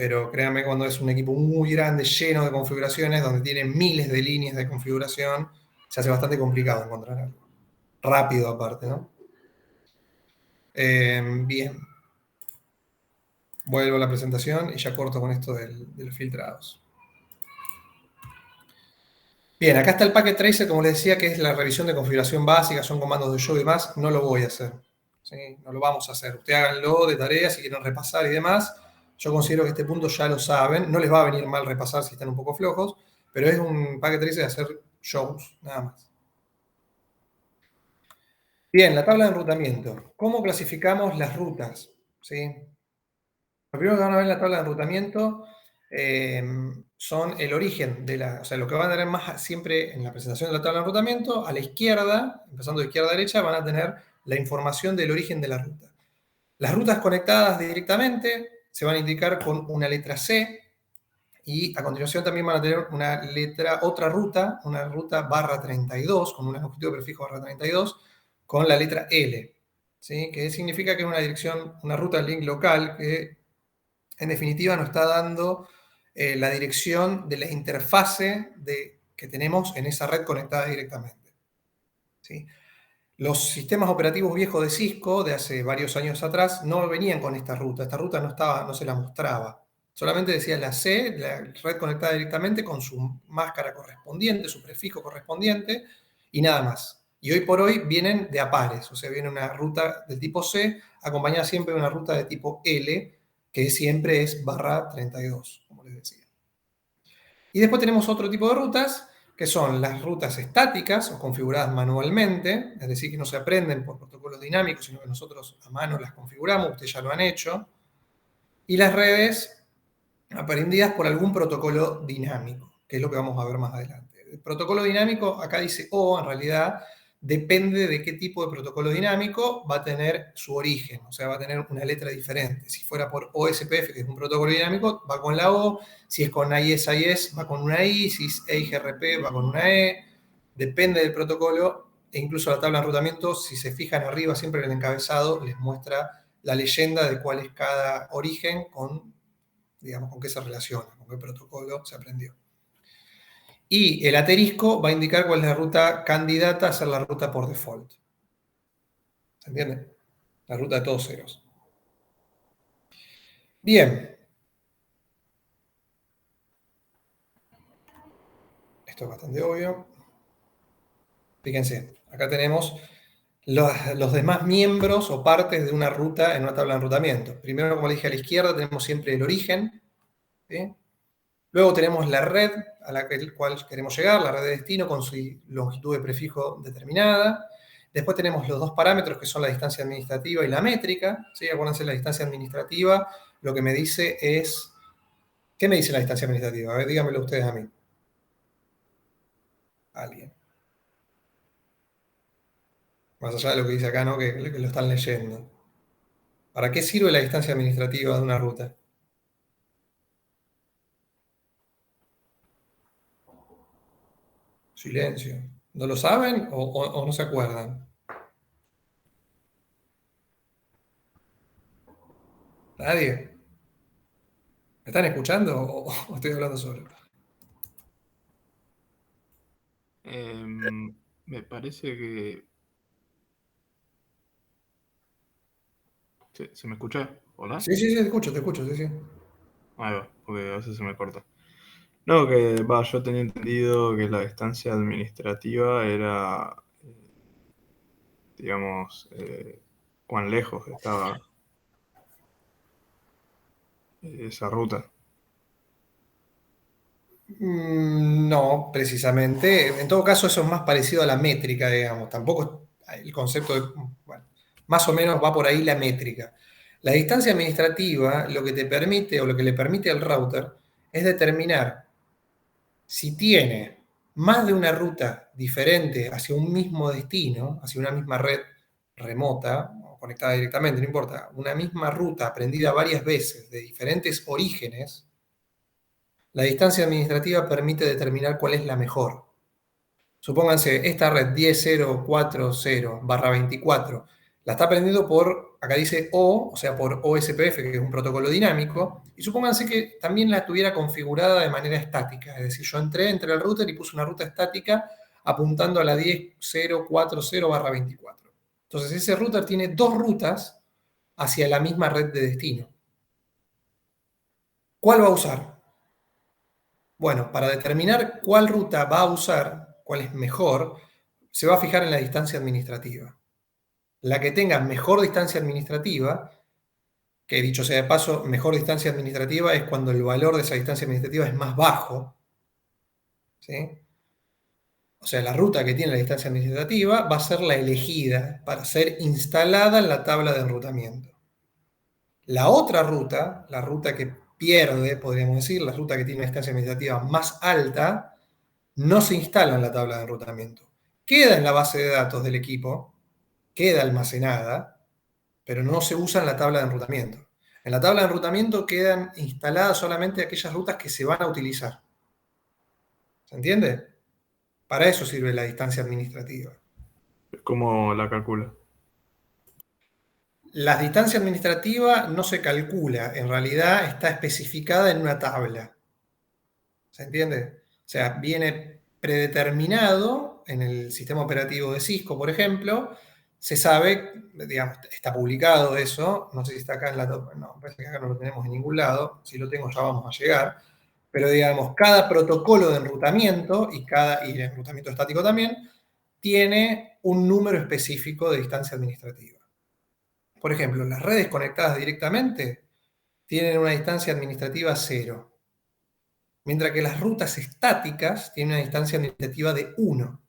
Speaker 1: pero créanme, cuando es un equipo muy grande, lleno de configuraciones, donde tiene miles de líneas de configuración, se hace bastante complicado encontrar algo. Rápido aparte, ¿no? Bien. Vuelvo a la presentación y ya corto con esto de los filtrados. Bien, acá está el packet tracer, como les decía, que es la revisión de configuración básica, son comandos de show y demás, no lo voy a hacer. ¿Sí? No lo vamos a hacer. Ustedes háganlo de tareas si quieren repasar y demás. Yo considero que este punto ya lo saben. No les va a venir mal repasar si están un poco flojos, pero es un packet tracer de hacer shows, nada más. Bien, la tabla de enrutamiento. ¿Cómo clasificamos las rutas? ¿Sí? Lo primero que van a ver en la tabla de enrutamiento son el origen de la, o sea, lo que van a tener más siempre en la presentación de la tabla de enrutamiento, a la izquierda, empezando de izquierda a derecha, van a tener la información del origen de la ruta. Las rutas conectadas directamente se van a indicar con una letra C y a continuación también van a tener una letra, una ruta /32, con un objetivo prefijo /32, con la letra L, ¿sí? Que significa que es una dirección, una ruta link local que en definitiva nos está dando la dirección de la interfase que tenemos en esa red conectada directamente. ¿Sí? Los sistemas operativos viejos de Cisco, de hace varios años atrás, no venían con esta ruta no se la mostraba. Solamente decía la C, la red conectada directamente con su máscara correspondiente, su prefijo correspondiente, y nada más. Y hoy por hoy vienen de a pares, o sea, viene una ruta del tipo C acompañada siempre de una ruta de tipo L, que siempre es /32, como les decía. Y después tenemos otro tipo de rutas, que son las rutas estáticas o configuradas manualmente, es decir, que no se aprenden por protocolos dinámicos, sino que nosotros a mano las configuramos, ustedes ya lo han hecho. Y las redes aprendidas por algún protocolo dinámico, que es lo que vamos a ver más adelante. El protocolo dinámico, acá dice O, en realidad depende de qué tipo de protocolo dinámico va a tener su origen, o sea, va a tener una letra diferente. Si fuera por OSPF, que es un protocolo dinámico, va con la O, si es con IS-IS, va con una I, si es EIGRP, va con una E, depende del protocolo, e incluso la tabla de enrutamiento, si se fijan arriba, siempre en el encabezado, les muestra la leyenda de cuál es cada origen con, digamos, con qué se relaciona, con qué protocolo se aprendió. Y el asterisco va a indicar cuál es la ruta candidata a ser la ruta por default. ¿Se entiende? La ruta de todos ceros. Bien. Esto es bastante obvio. Fíjense, acá tenemos los demás miembros o partes de una ruta en una tabla de enrutamiento. Primero, como le dije, a la izquierda tenemos siempre el origen, ¿sí? Luego tenemos la red a la cual queremos llegar, la red de destino con su longitud de prefijo determinada. Después tenemos los dos parámetros que son la distancia administrativa y la métrica. ¿Sí? Acuérdense, la distancia administrativa lo que me dice es... ¿Qué me dice la distancia administrativa? A ver, díganmelo ustedes a mí. Alguien. Más allá de lo que dice acá, ¿no? Que lo están leyendo. ¿Para qué sirve la distancia administrativa de una ruta? Silencio. ¿No lo saben o no se acuerdan? ¿Nadie? ¿Me están escuchando o estoy hablando solo?
Speaker 3: Me parece que... ¿Se me escucha? ¿Hola?
Speaker 1: Sí, sí, sí, te escucho, sí, sí.
Speaker 3: Ahí va, porque a veces se me corta. No, que va, yo tenía entendido que la distancia administrativa era, digamos, cuán lejos estaba esa ruta.
Speaker 1: No, precisamente. En todo caso, eso es más parecido a la métrica, digamos. Tampoco el concepto de, bueno, más o menos va por ahí la métrica. La distancia administrativa lo que te permite o lo que le permite al router es determinar si tiene más de una ruta diferente hacia un mismo destino, hacia una misma red remota o conectada directamente, no importa, una misma ruta aprendida varias veces de diferentes orígenes, la distancia administrativa permite determinar cuál es la mejor. Supónganse, esta red 10.0.4.0/24 La está aprendiendo por, acá dice O sea, por OSPF, que es un protocolo dinámico, y supónganse que también la tuviera configurada de manera estática, es decir, yo entré al router y puse una ruta estática apuntando a la 10.040/24. Entonces ese router tiene dos rutas hacia la misma red de destino. ¿Cuál va a usar? Bueno, para determinar cuál ruta va a usar, cuál es mejor, se va a fijar en la distancia administrativa. La que tenga mejor distancia administrativa, que dicho sea de paso, mejor distancia administrativa es cuando el valor de esa distancia administrativa es más bajo, ¿sí? O sea, la ruta que tiene la distancia administrativa va a ser la elegida para ser instalada en la tabla de enrutamiento. La otra ruta, la ruta que pierde, podríamos decir, la ruta que tiene una distancia administrativa más alta, no se instala en la tabla de enrutamiento. Queda en la base de datos del equipo, queda almacenada, pero no se usa en la tabla de enrutamiento. En la tabla de enrutamiento quedan instaladas solamente aquellas rutas que se van a utilizar. ¿Se entiende? Para eso sirve la distancia administrativa.
Speaker 3: ¿Cómo la calcula?
Speaker 1: La distancia administrativa no se calcula, en realidad está especificada en una tabla. ¿Se entiende? O sea, viene predeterminado en el sistema operativo de Cisco, por ejemplo. Se sabe, digamos, está publicado eso. No sé si está acá en la. No, parece que acá no lo tenemos en ningún lado. Si lo tengo, ya vamos a llegar. Pero, digamos, cada protocolo de enrutamiento y el enrutamiento estático también tiene un número específico de distancia administrativa. Por ejemplo, las redes conectadas directamente tienen una distancia administrativa 0. Mientras que las rutas estáticas tienen una distancia administrativa de 1.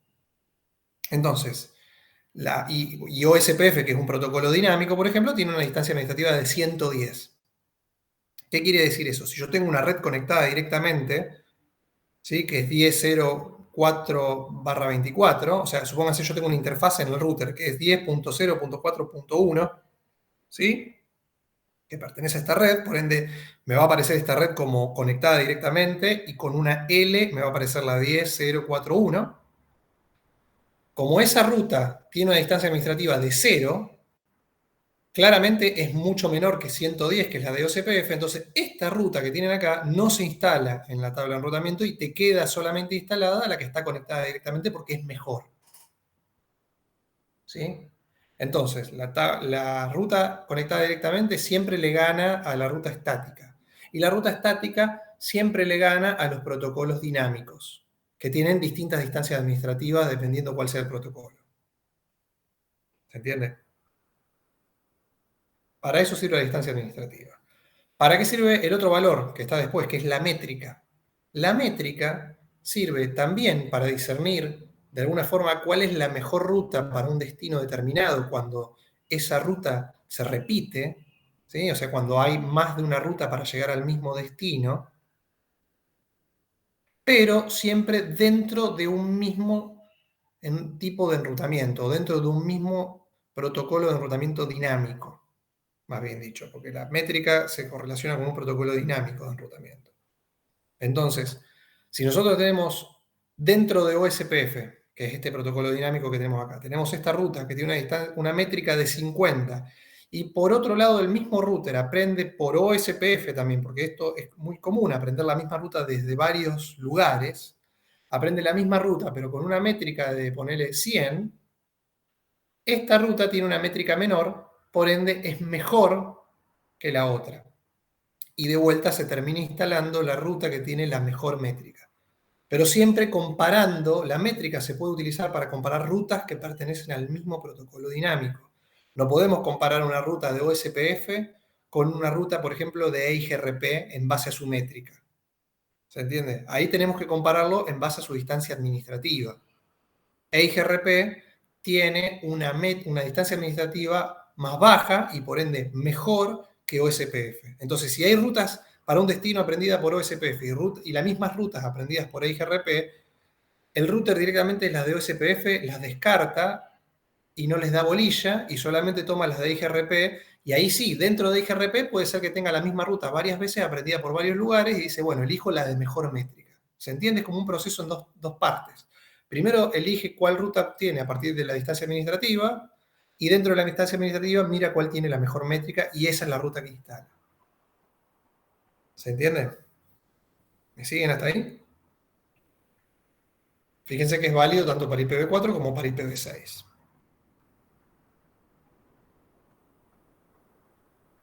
Speaker 1: Entonces, y OSPF, que es un protocolo dinámico, por ejemplo, tiene una distancia administrativa de 110. ¿Qué quiere decir eso? Si yo tengo una red conectada directamente, ¿sí? Que es 10.0.4/24, o sea, supónganse yo tengo una interfaz en el router que es 10.0.4.1, ¿sí? Que pertenece a esta red, por ende me va a aparecer esta red como conectada directamente y con una L me va a aparecer la 10.041. Como esa ruta tiene una distancia administrativa de 0, claramente es mucho menor que 110, que es la de OCPF, entonces esta ruta que tienen acá no se instala en la tabla de enrutamiento y te queda solamente instalada la que está conectada directamente porque es mejor. ¿Sí? Entonces, la ruta conectada directamente siempre le gana a la ruta estática. Y la ruta estática siempre le gana a los protocolos dinámicos, que tienen distintas distancias administrativas dependiendo cuál sea el protocolo. ¿Se entiende? Para eso sirve la distancia administrativa. ¿Para qué sirve el otro valor que está después, que es la métrica? La métrica sirve también para discernir de alguna forma cuál es la mejor ruta para un destino determinado cuando esa ruta se repite, ¿sí? O sea, cuando hay más de una ruta para llegar al mismo destino, pero siempre dentro de un mismo tipo de enrutamiento, dentro de un mismo protocolo de enrutamiento dinámico, más bien dicho, porque la métrica se correlaciona con un protocolo dinámico de enrutamiento. Entonces, si nosotros tenemos dentro de OSPF, que es este protocolo dinámico que tenemos acá, tenemos esta ruta que tiene una métrica de 50, y por otro lado el mismo router aprende por OSPF también, porque esto es muy común, aprender la misma ruta desde varios lugares, aprende la misma ruta, pero con una métrica de ponerle 100, esta ruta tiene una métrica menor, por ende es mejor que la otra. Y de vuelta se termina instalando la ruta que tiene la mejor métrica. Pero siempre comparando, la métrica se puede utilizar para comparar rutas que pertenecen al mismo protocolo dinámico. No podemos comparar una ruta de OSPF con una ruta, por ejemplo, de EIGRP en base a su métrica. ¿Se entiende? Ahí tenemos que compararlo en base a su distancia administrativa. EIGRP tiene una distancia administrativa más baja y por ende mejor que OSPF. Entonces, si hay rutas para un destino aprendida por OSPF y las mismas rutas aprendidas por EIGRP, el router directamente las de OSPF las descarta y no les da bolilla y solamente toma las de EIGRP, y ahí sí, dentro de EIGRP puede ser que tenga la misma ruta varias veces aprendida por varios lugares y dice, bueno, elijo la de mejor métrica. ¿Se entiende? Es como un proceso en dos partes. Primero elige cuál ruta obtiene a partir de la distancia administrativa y dentro de la instancia administrativa mira cuál tiene la mejor métrica y esa es la ruta que instala. ¿Se entiende? ¿Me siguen hasta ahí? Fíjense que es válido tanto para IPv4 como para IPv6.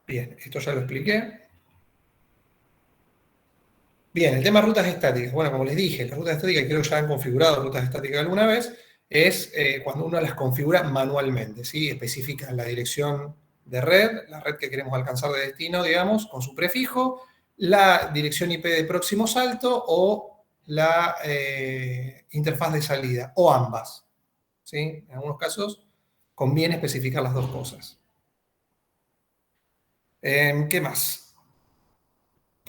Speaker 1: Bien, esto ya lo expliqué. Bien, el tema de rutas estáticas. Bueno, como les dije, las rutas estáticas, creo que ya han configurado rutas estáticas alguna vez, es cuando uno las configura manualmente, ¿sí? Especifica la dirección de red, la red que queremos alcanzar de destino, digamos, con su prefijo, la dirección IP de próximo salto o la interfaz de salida, o ambas, ¿sí? En algunos casos conviene especificar las dos cosas. ¿Qué más?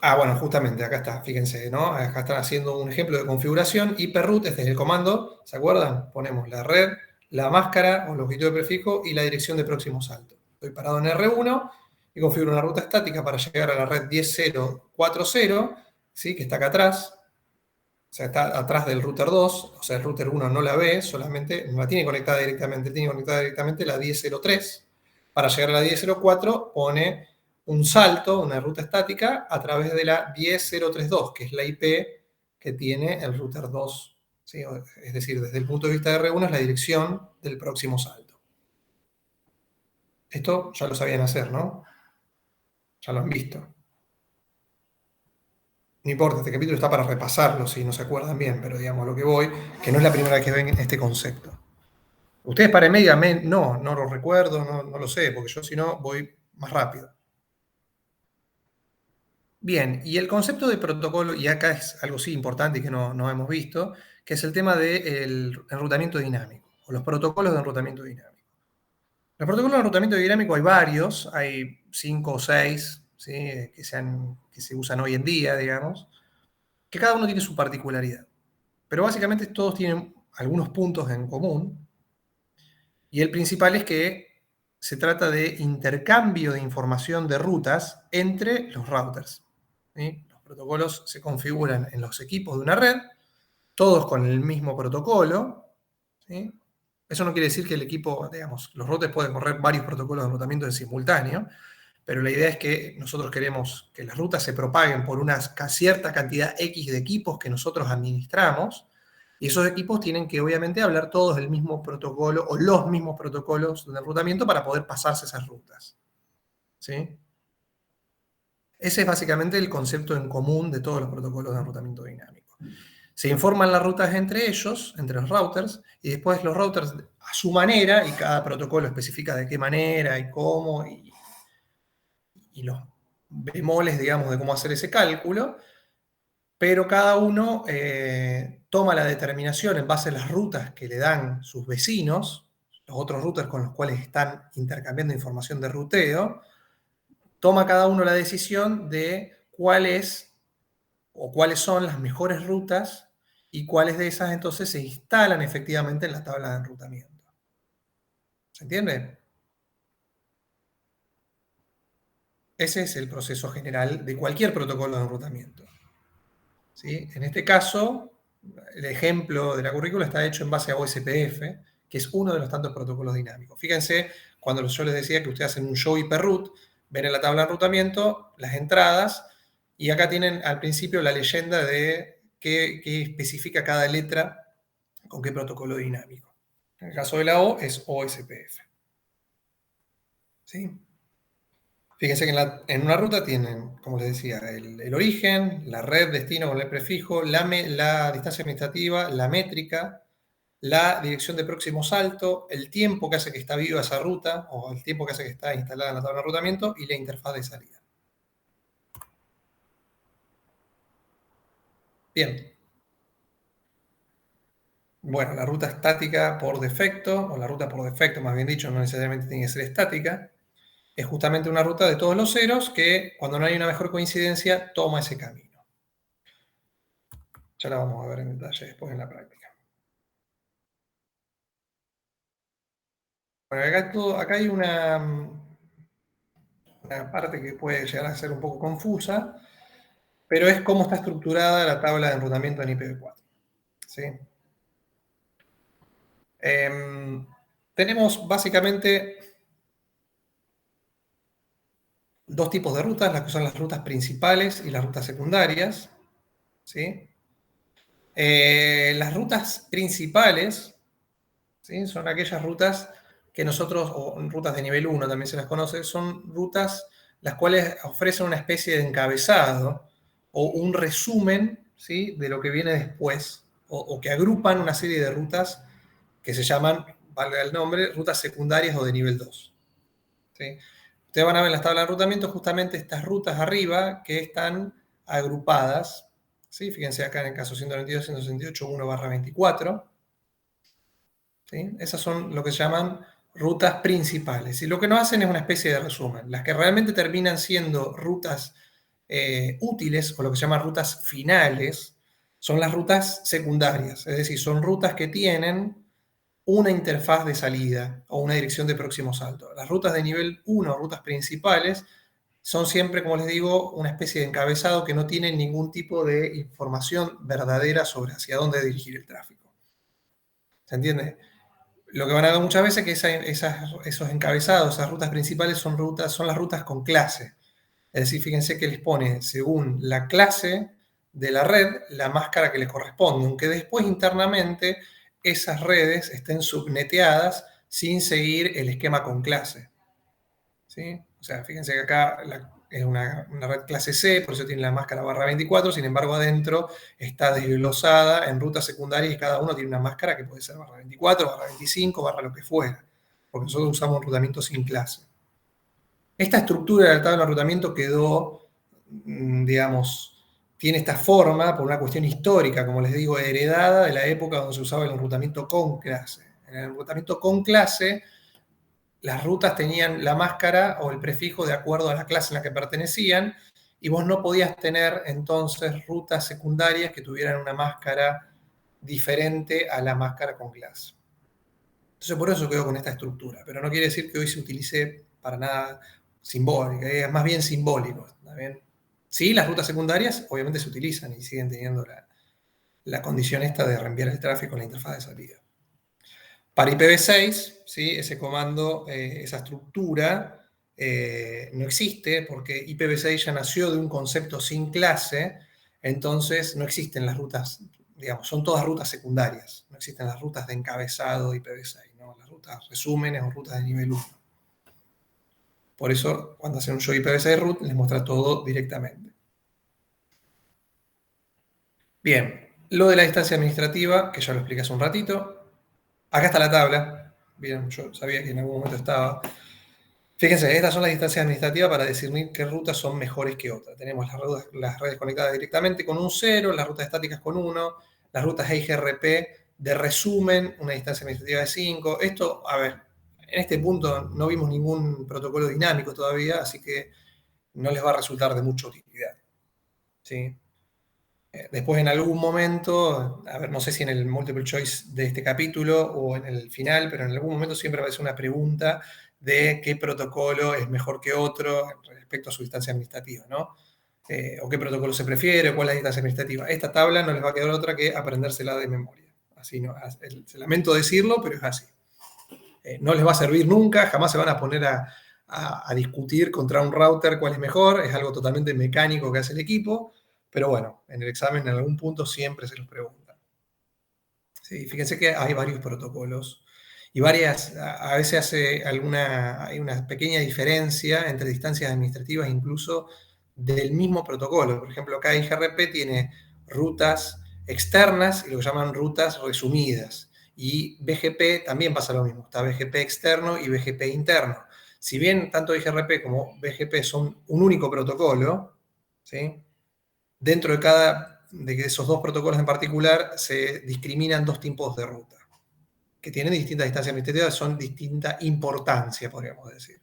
Speaker 1: Bueno, justamente, acá está, fíjense, ¿no? Acá están haciendo un ejemplo de configuración. hiperroot, este es el comando, ¿se acuerdan? Ponemos la red, la máscara o longitud de prefijo y la dirección de próximo salto. Estoy parado en R1 y configuro una ruta estática para llegar a la red 10.0.4.0, ¿sí? Que está acá atrás. O sea, está atrás del router 2, o sea, el router 1 no la ve, solamente no la tiene conectada directamente, tiene conectada directamente la 10.0.3. Para llegar a la 10.0.4 pone un salto, una ruta estática, a través de la 10.0.3.2, que es la IP que tiene el router 2. ¿Sí? Es decir, desde el punto de vista de R1 es la dirección del próximo salto. Esto ya lo sabían hacer, ¿no? Ya lo han visto. No importa, este capítulo está para repasarlo si no se acuerdan bien, pero digamos lo que voy, que no es la primera vez que ven este concepto. Ustedes para media, no lo recuerdo, no lo sé, porque yo si no voy más rápido. Bien, y el concepto de protocolo, y acá es algo sí importante y que no hemos visto, que es el tema del enrutamiento dinámico, o los protocolos de enrutamiento dinámico. Los protocolos de enrutamiento dinámico hay varios, hay 5 o 6, ¿sí? que se usan hoy en día, digamos, que cada uno tiene su particularidad. Pero básicamente todos tienen algunos puntos en común, y el principal es que se trata de intercambio de información de rutas entre los routers. ¿Sí? Los protocolos se configuran en los equipos de una red, todos con el mismo protocolo. ¿Sí? Eso no quiere decir que el equipo, digamos, los routers pueden correr varios protocolos de enrutamiento en simultáneo, pero la idea es que nosotros queremos que las rutas se propaguen por una cierta cantidad X de equipos que nosotros administramos, y esos equipos tienen que obviamente hablar todos el mismo protocolo o los mismos protocolos de enrutamiento para poder pasarse esas rutas. ¿Sí? Ese es básicamente el concepto en común de todos los protocolos de enrutamiento dinámico. Se informan las rutas entre ellos, entre los routers, y después los routers a su manera, y cada protocolo especifica de qué manera y cómo, y los bemoles, digamos, de cómo hacer ese cálculo, pero cada uno toma la determinación en base a las rutas que le dan sus vecinos, los otros routers con los cuales están intercambiando información de ruteo, toma cada uno la decisión de cuál es o cuáles son las mejores rutas y cuáles de esas entonces se instalan efectivamente en la tabla de enrutamiento. ¿Se entiende? Ese es el proceso general de cualquier protocolo de enrutamiento. ¿Sí? En este caso, el ejemplo de la currícula está hecho en base a OSPF, que es uno de los tantos protocolos dinámicos. Fíjense, cuando yo les decía que ustedes hacen un show hiperroot, ven en la tabla de enrutamiento las entradas, y acá tienen al principio la leyenda de qué especifica cada letra con qué protocolo dinámico. En el caso de la O es OSPF. ¿Sí? Fíjense que en una ruta tienen, como les decía, el origen, la red, destino con el prefijo, la distancia administrativa, la métrica, la dirección de próximo salto, el tiempo que hace que está viva esa ruta, o el tiempo que hace que está instalada en la tabla de enrutamiento, y la interfaz de salida. Bien. Bueno, la ruta estática por defecto, o la ruta por defecto, más bien dicho, no necesariamente tiene que ser estática, es justamente una ruta de todos los ceros que, cuando no hay una mejor coincidencia, toma ese camino. Ya la vamos a ver en detalle después en la práctica. Bueno, acá hay una parte que puede llegar a ser un poco confusa, pero es cómo está estructurada la tabla de enrutamiento en IPv4. ¿Sí? tenemos básicamente dos tipos de rutas, las que son las rutas principales y las rutas secundarias, ¿sí? Las rutas principales, ¿sí? Son aquellas rutas que nosotros, o rutas de nivel 1 también se las conoce, son rutas las cuales ofrecen una especie de encabezado o un resumen, ¿sí?, de lo que viene después, o que agrupan una serie de rutas que se llaman, valga el nombre, rutas secundarias o de nivel 2. ¿Sí? Ustedes van a ver en las tablas de enrutamiento justamente estas rutas arriba que están agrupadas. ¿Sí? Fíjense acá en el caso 192, 168, 1/24. ¿Sí? Esas son lo que se llaman rutas principales. Y lo que nos hacen es una especie de resumen. Las que realmente terminan siendo rutas útiles, o lo que se llama rutas finales, son las rutas secundarias. Es decir, son rutas que tienen una interfaz de salida o una dirección de próximo salto. Las rutas de nivel 1, rutas principales, son siempre, como les digo, una especie de encabezado que no tienen ningún tipo de información verdadera sobre hacia dónde dirigir el tráfico. ¿Se entiende? Lo que van a ver muchas veces es que esos encabezados, esas rutas principales son las rutas con clase. Es decir, fíjense que les pone, según la clase de la red, la máscara que les corresponde, aunque después internamente esas redes estén subneteadas sin seguir el esquema con clase. ¿Sí? O sea, fíjense que acá es una red clase C, por eso tiene la máscara /24, sin embargo adentro está desglosada en rutas secundarias y cada uno tiene una máscara que puede ser /24, /25, lo que fuera, porque nosotros usamos enrutamiento sin clase. Esta estructura del tabla de enrutamiento quedó, digamos, tiene esta forma por una cuestión histórica, como les digo, heredada de la época donde se usaba el enrutamiento con clase. En el enrutamiento con clase, las rutas tenían la máscara o el prefijo de acuerdo a la clase en la que pertenecían, y vos no podías tener entonces rutas secundarias que tuvieran una máscara diferente a la máscara con clase. Entonces por eso quedó con esta estructura, pero no quiere decir que hoy se utilice para nada simbólica, es más bien simbólico. ¿Está bien? Sí, las rutas secundarias obviamente se utilizan y siguen teniendo la condición esta de reenviar el tráfico en la interfaz de salida. Para IPv6, ¿sí?, ese comando, esa estructura no existe porque IPv6 ya nació de un concepto sin clase, entonces no existen las rutas, digamos, son todas rutas secundarias, no existen las rutas de encabezado IPv6, ¿no? Las rutas resúmenes o rutas de nivel 1. Por eso, cuando hacen un show IPv6 root, les muestra todo directamente. Bien, lo de la distancia administrativa, que ya lo expliqué hace un ratito. Acá está la tabla. Bien, yo sabía que en algún momento estaba. Fíjense, estas son las distancias administrativas para discernir qué rutas son mejores que otras. Tenemos las redes conectadas directamente con un 0, las rutas estáticas con 1, las rutas EIGRP de resumen, una distancia administrativa de 5. Esto, a ver, en este punto no vimos ningún protocolo dinámico todavía, así que no les va a resultar de mucha utilidad. ¿Sí? Después en algún momento, a ver, no sé si en el multiple choice de este capítulo o en el final, pero en algún momento siempre aparece una pregunta de qué protocolo es mejor que otro respecto a su distancia administrativa, ¿no? O qué protocolo se prefiere, cuál es la distancia administrativa. Esta tabla no les va a quedar otra que aprendérsela de memoria. Así no, lamento decirlo, pero es así. No les va a servir nunca, jamás se van a poner a discutir contra un router cuál es mejor, es algo totalmente mecánico que hace el equipo, pero bueno, en el examen en algún punto siempre se los preguntan. Sí, fíjense que hay varios protocolos y a veces hay una pequeña diferencia entre distancias administrativas incluso del mismo protocolo. Por ejemplo, acá IGRP tiene rutas externas y lo que llaman rutas resumidas. Y BGP también pasa lo mismo, está BGP externo y BGP interno. Si bien tanto IGRP como BGP son un único protocolo, ¿sí?, dentro de esos dos protocolos en particular se discriminan dos tipos de ruta, que tienen distintas distancias administrativas, son distinta importancia, podríamos decir.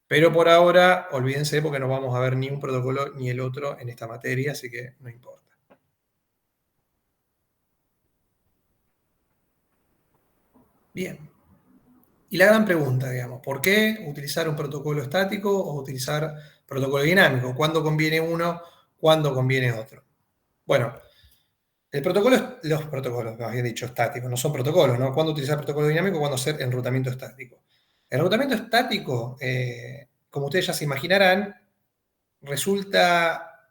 Speaker 1: Pero por ahora, olvídense porque no vamos a ver ni un protocolo ni el otro en esta materia, así que no importa. Bien. Y la gran pregunta, digamos, ¿por qué utilizar un protocolo estático o utilizar protocolo dinámico? ¿Cuándo conviene uno? ¿Cuándo conviene otro? Bueno, Los protocolos, más bien dicho, estáticos, no son protocolos, ¿no? ¿Cuándo utilizar protocolo dinámico? ¿Cuándo hacer enrutamiento estático? El enrutamiento estático, como ustedes ya se imaginarán, resulta,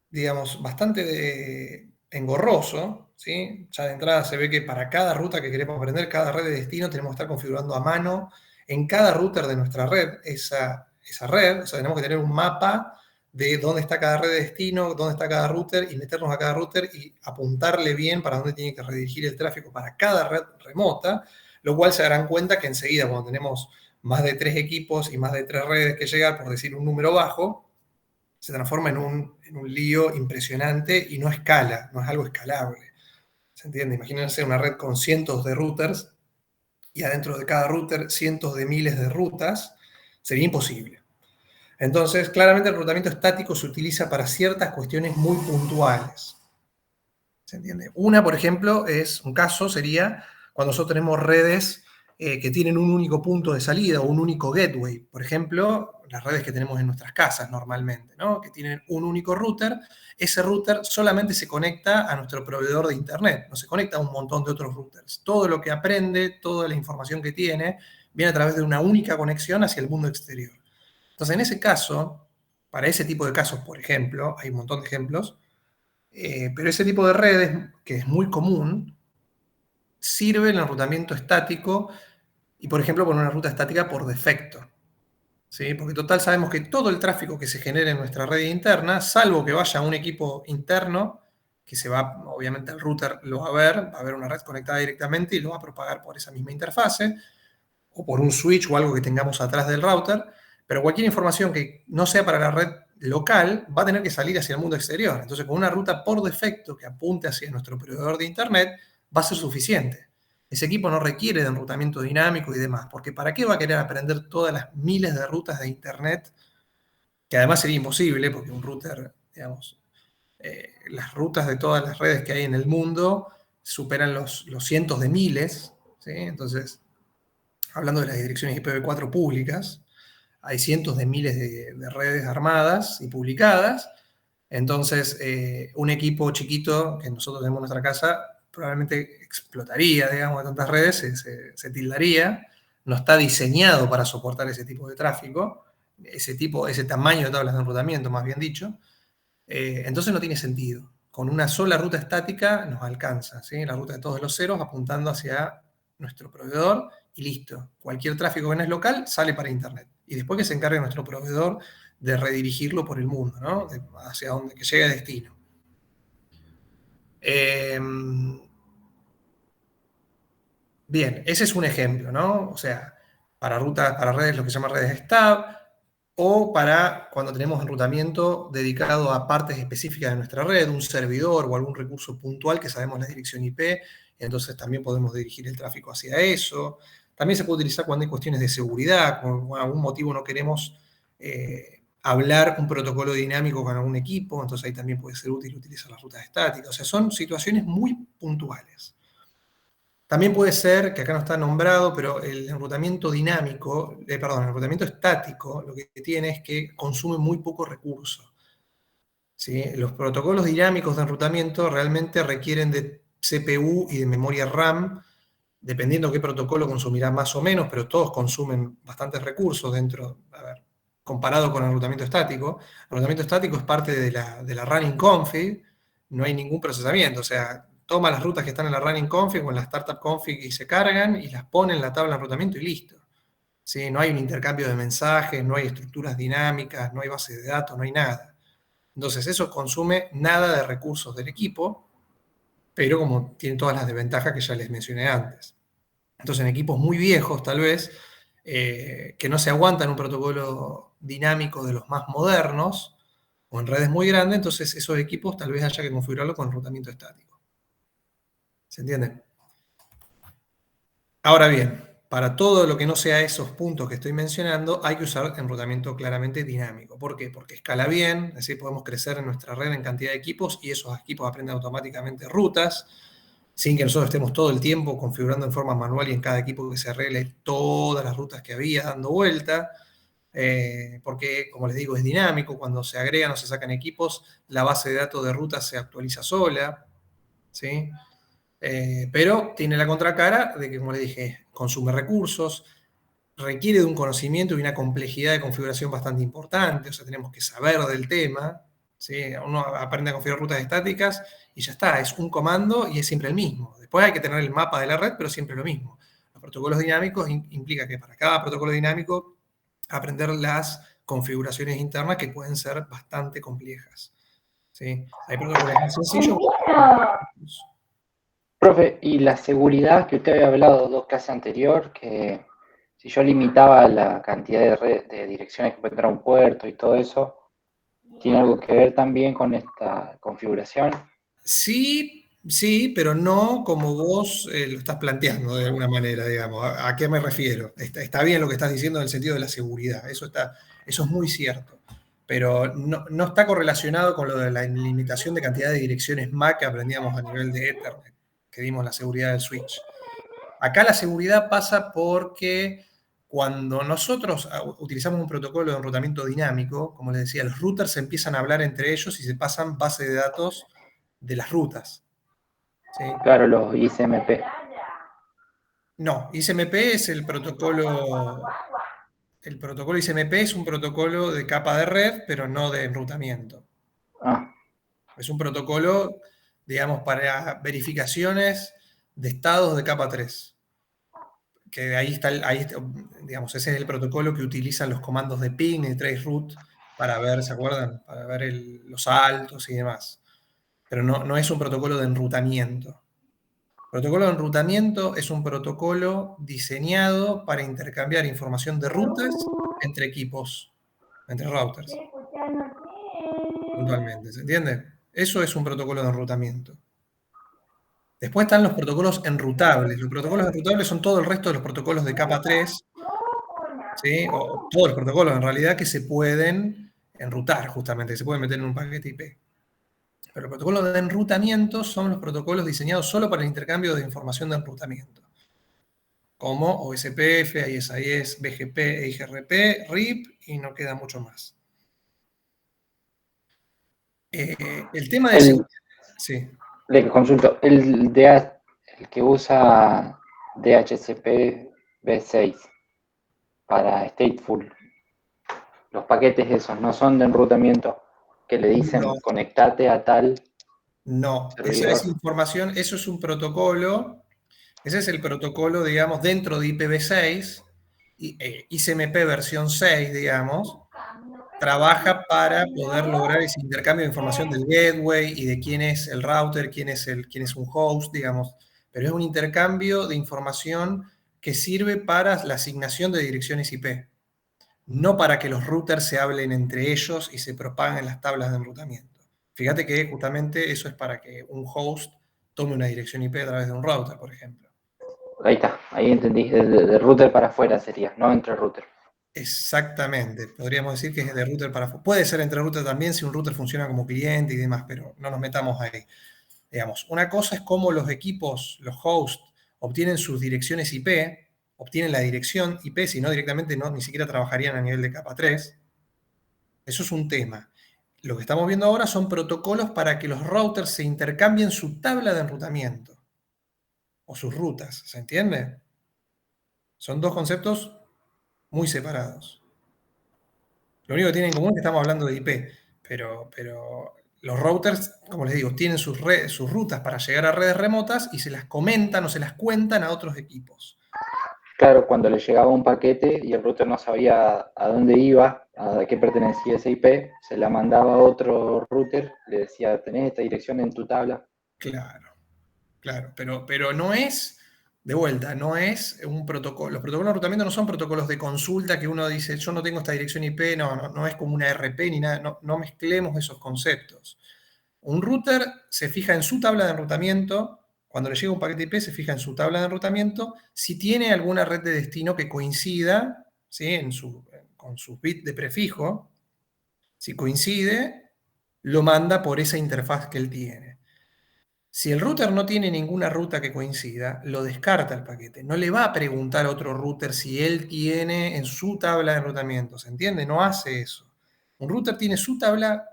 Speaker 1: digamos, bastante engorroso, ¿sí? Ya de entrada se ve que para cada ruta que queremos aprender, cada red de destino, tenemos que estar configurando a mano en cada router de nuestra red esa red, o sea, tenemos que tener un mapa de dónde está cada red de destino, dónde está cada router, y meternos a cada router y apuntarle bien para dónde tiene que redirigir el tráfico para cada red remota, lo cual se darán cuenta que enseguida, cuando tenemos más de 3 equipos y más de 3 redes que llegar, por decir un número bajo, se transforma en un lío impresionante y no escala, no es algo escalable. ¿Se entiende? Imagínense una red con cientos de routers y adentro de cada router cientos de miles de rutas, sería imposible. Entonces, claramente el enrutamiento estático se utiliza para ciertas cuestiones muy puntuales. ¿Se entiende? Una, por ejemplo, un caso sería cuando nosotros tenemos redes que tienen un único punto de salida o un único gateway. Por ejemplo, las redes que tenemos en nuestras casas normalmente, ¿no? Que tienen un único router. Ese router solamente se conecta a nuestro proveedor de Internet, no se conecta a un montón de otros routers. Todo lo que aprende, toda la información que tiene, viene a través de una única conexión hacia el mundo exterior. Entonces, en ese caso, para ese tipo de casos, por ejemplo, hay un montón de ejemplos, pero ese tipo de redes, que es muy común, sirve el enrutamiento estático y, por ejemplo, poner una ruta estática por defecto. ¿Sí? Porque total sabemos que todo el tráfico que se genere en nuestra red interna, salvo que vaya a un equipo interno, que se va, obviamente el router lo va a ver una red conectada directamente y lo va a propagar por esa misma interfase, o por un switch o algo que tengamos atrás del router, pero cualquier información que no sea para la red local va a tener que salir hacia el mundo exterior. Entonces, con una ruta por defecto que apunte hacia nuestro proveedor de Internet, va a ser suficiente. Ese equipo no requiere de enrutamiento dinámico y demás, porque ¿para qué va a querer aprender todas las miles de rutas de Internet? Que además sería imposible, porque un router, digamos, las rutas de todas las redes que hay en el mundo superan los cientos de miles, ¿sí? Entonces, hablando de las direcciones IPv4 públicas, hay cientos de miles de redes armadas y publicadas. Entonces, un equipo chiquito que nosotros tenemos en nuestra casa probablemente explotaría, digamos, de tantas redes, se tildaría. No está diseñado para soportar ese tipo de tráfico, ese tamaño de tablas de enrutamiento, más bien dicho. Entonces no tiene sentido. Con una sola ruta estática nos alcanza, ¿sí? La ruta de todos los ceros apuntando hacia nuestro proveedor y listo. Cualquier tráfico que no es local sale para Internet. Y después que se encargue nuestro proveedor de redirigirlo por el mundo, ¿no? Hacia donde que llegue a destino. Bien, ese es un ejemplo, ¿no? O sea, para rutas, para redes, lo que se llama redes stub, o para cuando tenemos enrutamiento dedicado a partes específicas de nuestra red, un servidor o algún recurso puntual que sabemos la dirección IP, entonces también podemos dirigir el tráfico hacia eso. También se puede utilizar cuando hay cuestiones de seguridad, cuando por algún motivo no queremos hablar un protocolo dinámico con algún equipo, entonces ahí también puede ser útil utilizar las rutas estáticas. O sea, son situaciones muy puntuales. También puede ser, que acá no está nombrado, pero el enrutamiento dinámico, el enrutamiento estático, lo que tiene es que consume muy poco recurso. ¿Sí? Los protocolos dinámicos de enrutamiento realmente requieren de CPU y de memoria RAM, dependiendo qué protocolo consumirá más o menos, pero todos consumen bastantes recursos dentro, comparado con el enrutamiento estático. El enrutamiento estático es parte de la running config, no hay ningún procesamiento, o sea, toma las rutas que están en la running config o en la startup config y se cargan y las pone en la tabla de enrutamiento y listo. ¿Sí? No hay un intercambio de mensajes, no hay estructuras dinámicas, no hay base de datos, no hay nada. Entonces eso consume nada de recursos del equipo, pero como tiene todas las desventajas que ya les mencioné antes. Entonces en equipos muy viejos tal vez, que no se aguantan un protocolo dinámico de los más modernos, o en redes muy grandes, entonces esos equipos tal vez haya que configurarlo con enrutamiento estático. ¿Se entiende? Ahora bien, para todo lo que no sea esos puntos que estoy mencionando, hay que usar enrutamiento claramente dinámico. ¿Por qué? Porque escala bien, es decir, podemos crecer en nuestra red en cantidad de equipos y esos equipos aprenden automáticamente rutas, sin que nosotros estemos todo el tiempo configurando en forma manual y en cada equipo que se arregle todas las rutas que había dando vuelta. Porque, como les digo, es dinámico, cuando se agregan o se sacan equipos, la base de datos de rutas se actualiza sola. ¿sí? Pero tiene la contracara de que, como le dije, consume recursos, requiere de un conocimiento y una complejidad de configuración bastante importante, o sea, tenemos que saber del tema, ¿sí? Uno aprende a configurar rutas estáticas y ya está, es un comando y es siempre el mismo. Después hay que tener el mapa de la red, pero siempre lo mismo. Los protocolos dinámicos implica que para cada protocolo dinámico aprender las configuraciones internas que pueden ser bastante complejas, ¿sí? Hay protocolos más sencillos.
Speaker 2: Profe, y la seguridad que usted había hablado dos clases anterior, que si yo limitaba la cantidad de direcciones que puede entrar a un puerto y todo eso, ¿tiene algo que ver también con esta configuración?
Speaker 1: Sí, sí, pero no como vos lo estás planteando de alguna manera, digamos. ¿A qué me refiero? Está bien lo que estás diciendo en el sentido de la seguridad, eso es muy cierto, pero no está correlacionado con lo de la limitación de cantidad de direcciones MAC que aprendíamos a nivel de Ethernet, que dimos la seguridad del switch. Acá la seguridad pasa porque cuando nosotros utilizamos un protocolo de enrutamiento dinámico, como les decía, los routers se empiezan a hablar entre ellos y se pasan base de datos de las rutas, ¿sí?
Speaker 2: Claro, los ICMP.
Speaker 1: No, ICMP es el protocolo. El protocolo ICMP es un protocolo de capa de red, pero no de enrutamiento.
Speaker 2: Ah,
Speaker 1: Es un protocolo, digamos, para verificaciones de estados de capa 3. Que ahí está, digamos, ese es el protocolo que utilizan los comandos de ping y traceroute para ver, ¿se acuerdan? Para ver los saltos y demás. Pero no es un protocolo de enrutamiento. El protocolo de enrutamiento es un protocolo diseñado para intercambiar información de rutas entre equipos, entre routers, puntualmente. ¿Se entiende? Eso es un protocolo de enrutamiento. Después están los protocolos enrutables. Los protocolos enrutables son todo el resto de los protocolos de capa 3, ¿sí? O todos los protocolos en realidad que se pueden enrutar, justamente, que se pueden meter en un paquete IP. Pero los protocolos de enrutamiento son los protocolos diseñados solo para el intercambio de información de enrutamiento, como OSPF, ISIS, BGP, EIGRP, RIP, y no queda mucho más. El tema de seguridad, sí.
Speaker 2: Le consulto, el que usa DHCP V6 para stateful, los paquetes esos no son de enrutamiento que le dicen
Speaker 1: No,
Speaker 2: conectate a tal
Speaker 1: no, esa es
Speaker 2: servidor.
Speaker 1: información, eso es un protocolo, ese es el protocolo, digamos, dentro de IPv6, ICMP versión 6, digamos, trabaja para poder lograr ese intercambio de información del gateway y de quién es el router, quién es un host, digamos, pero es un intercambio de información que sirve para la asignación de direcciones IP, no para que los routers se hablen entre ellos y se propaguen las tablas de enrutamiento. Fíjate que justamente eso es para que un host tome una dirección IP a través de un router, por ejemplo.
Speaker 2: Ahí está, ahí entendí, de router para afuera sería, no entre router.
Speaker 1: Exactamente, podríamos decir que es de router para afuera. Puede ser entre router también si un router funciona como cliente y demás, pero no nos metamos ahí. Digamos, una cosa es cómo los equipos, los hosts, obtienen sus direcciones IP, obtienen la dirección IP, si no directamente ni siquiera trabajarían a nivel de capa 3. Eso es un tema. Lo que estamos viendo ahora son protocolos para que los routers se intercambien su tabla de enrutamiento o sus rutas, ¿se entiende? Son dos conceptos muy separados. Lo único que tienen en común es que estamos hablando de IP, pero los routers, como les digo, tienen sus rutas para llegar a redes remotas y se las comentan o se las cuentan a otros equipos.
Speaker 2: Claro, cuando le llegaba un paquete y el router no sabía a dónde iba, a qué pertenecía ese IP, se la mandaba a otro router, le decía, tenés esta dirección en tu tabla.
Speaker 1: Claro, claro, pero no es, de vuelta, no es un protocolo. Los protocolos de enrutamiento no son protocolos de consulta que uno dice, yo no tengo esta dirección IP, no es como una RP ni nada, no mezclemos esos conceptos. Un router se fija en su tabla de enrutamiento, cuando le llega un paquete IP se fija en su tabla de enrutamiento, si tiene alguna red de destino que coincida, ¿sí? Con sus bits de prefijo, si coincide, lo manda por esa interfaz que él tiene. Si el router no tiene ninguna ruta que coincida, lo descarta el paquete. No le va a preguntar a otro router si él tiene en su tabla de enrutamiento, ¿se entiende? No hace eso. Un router tiene su tabla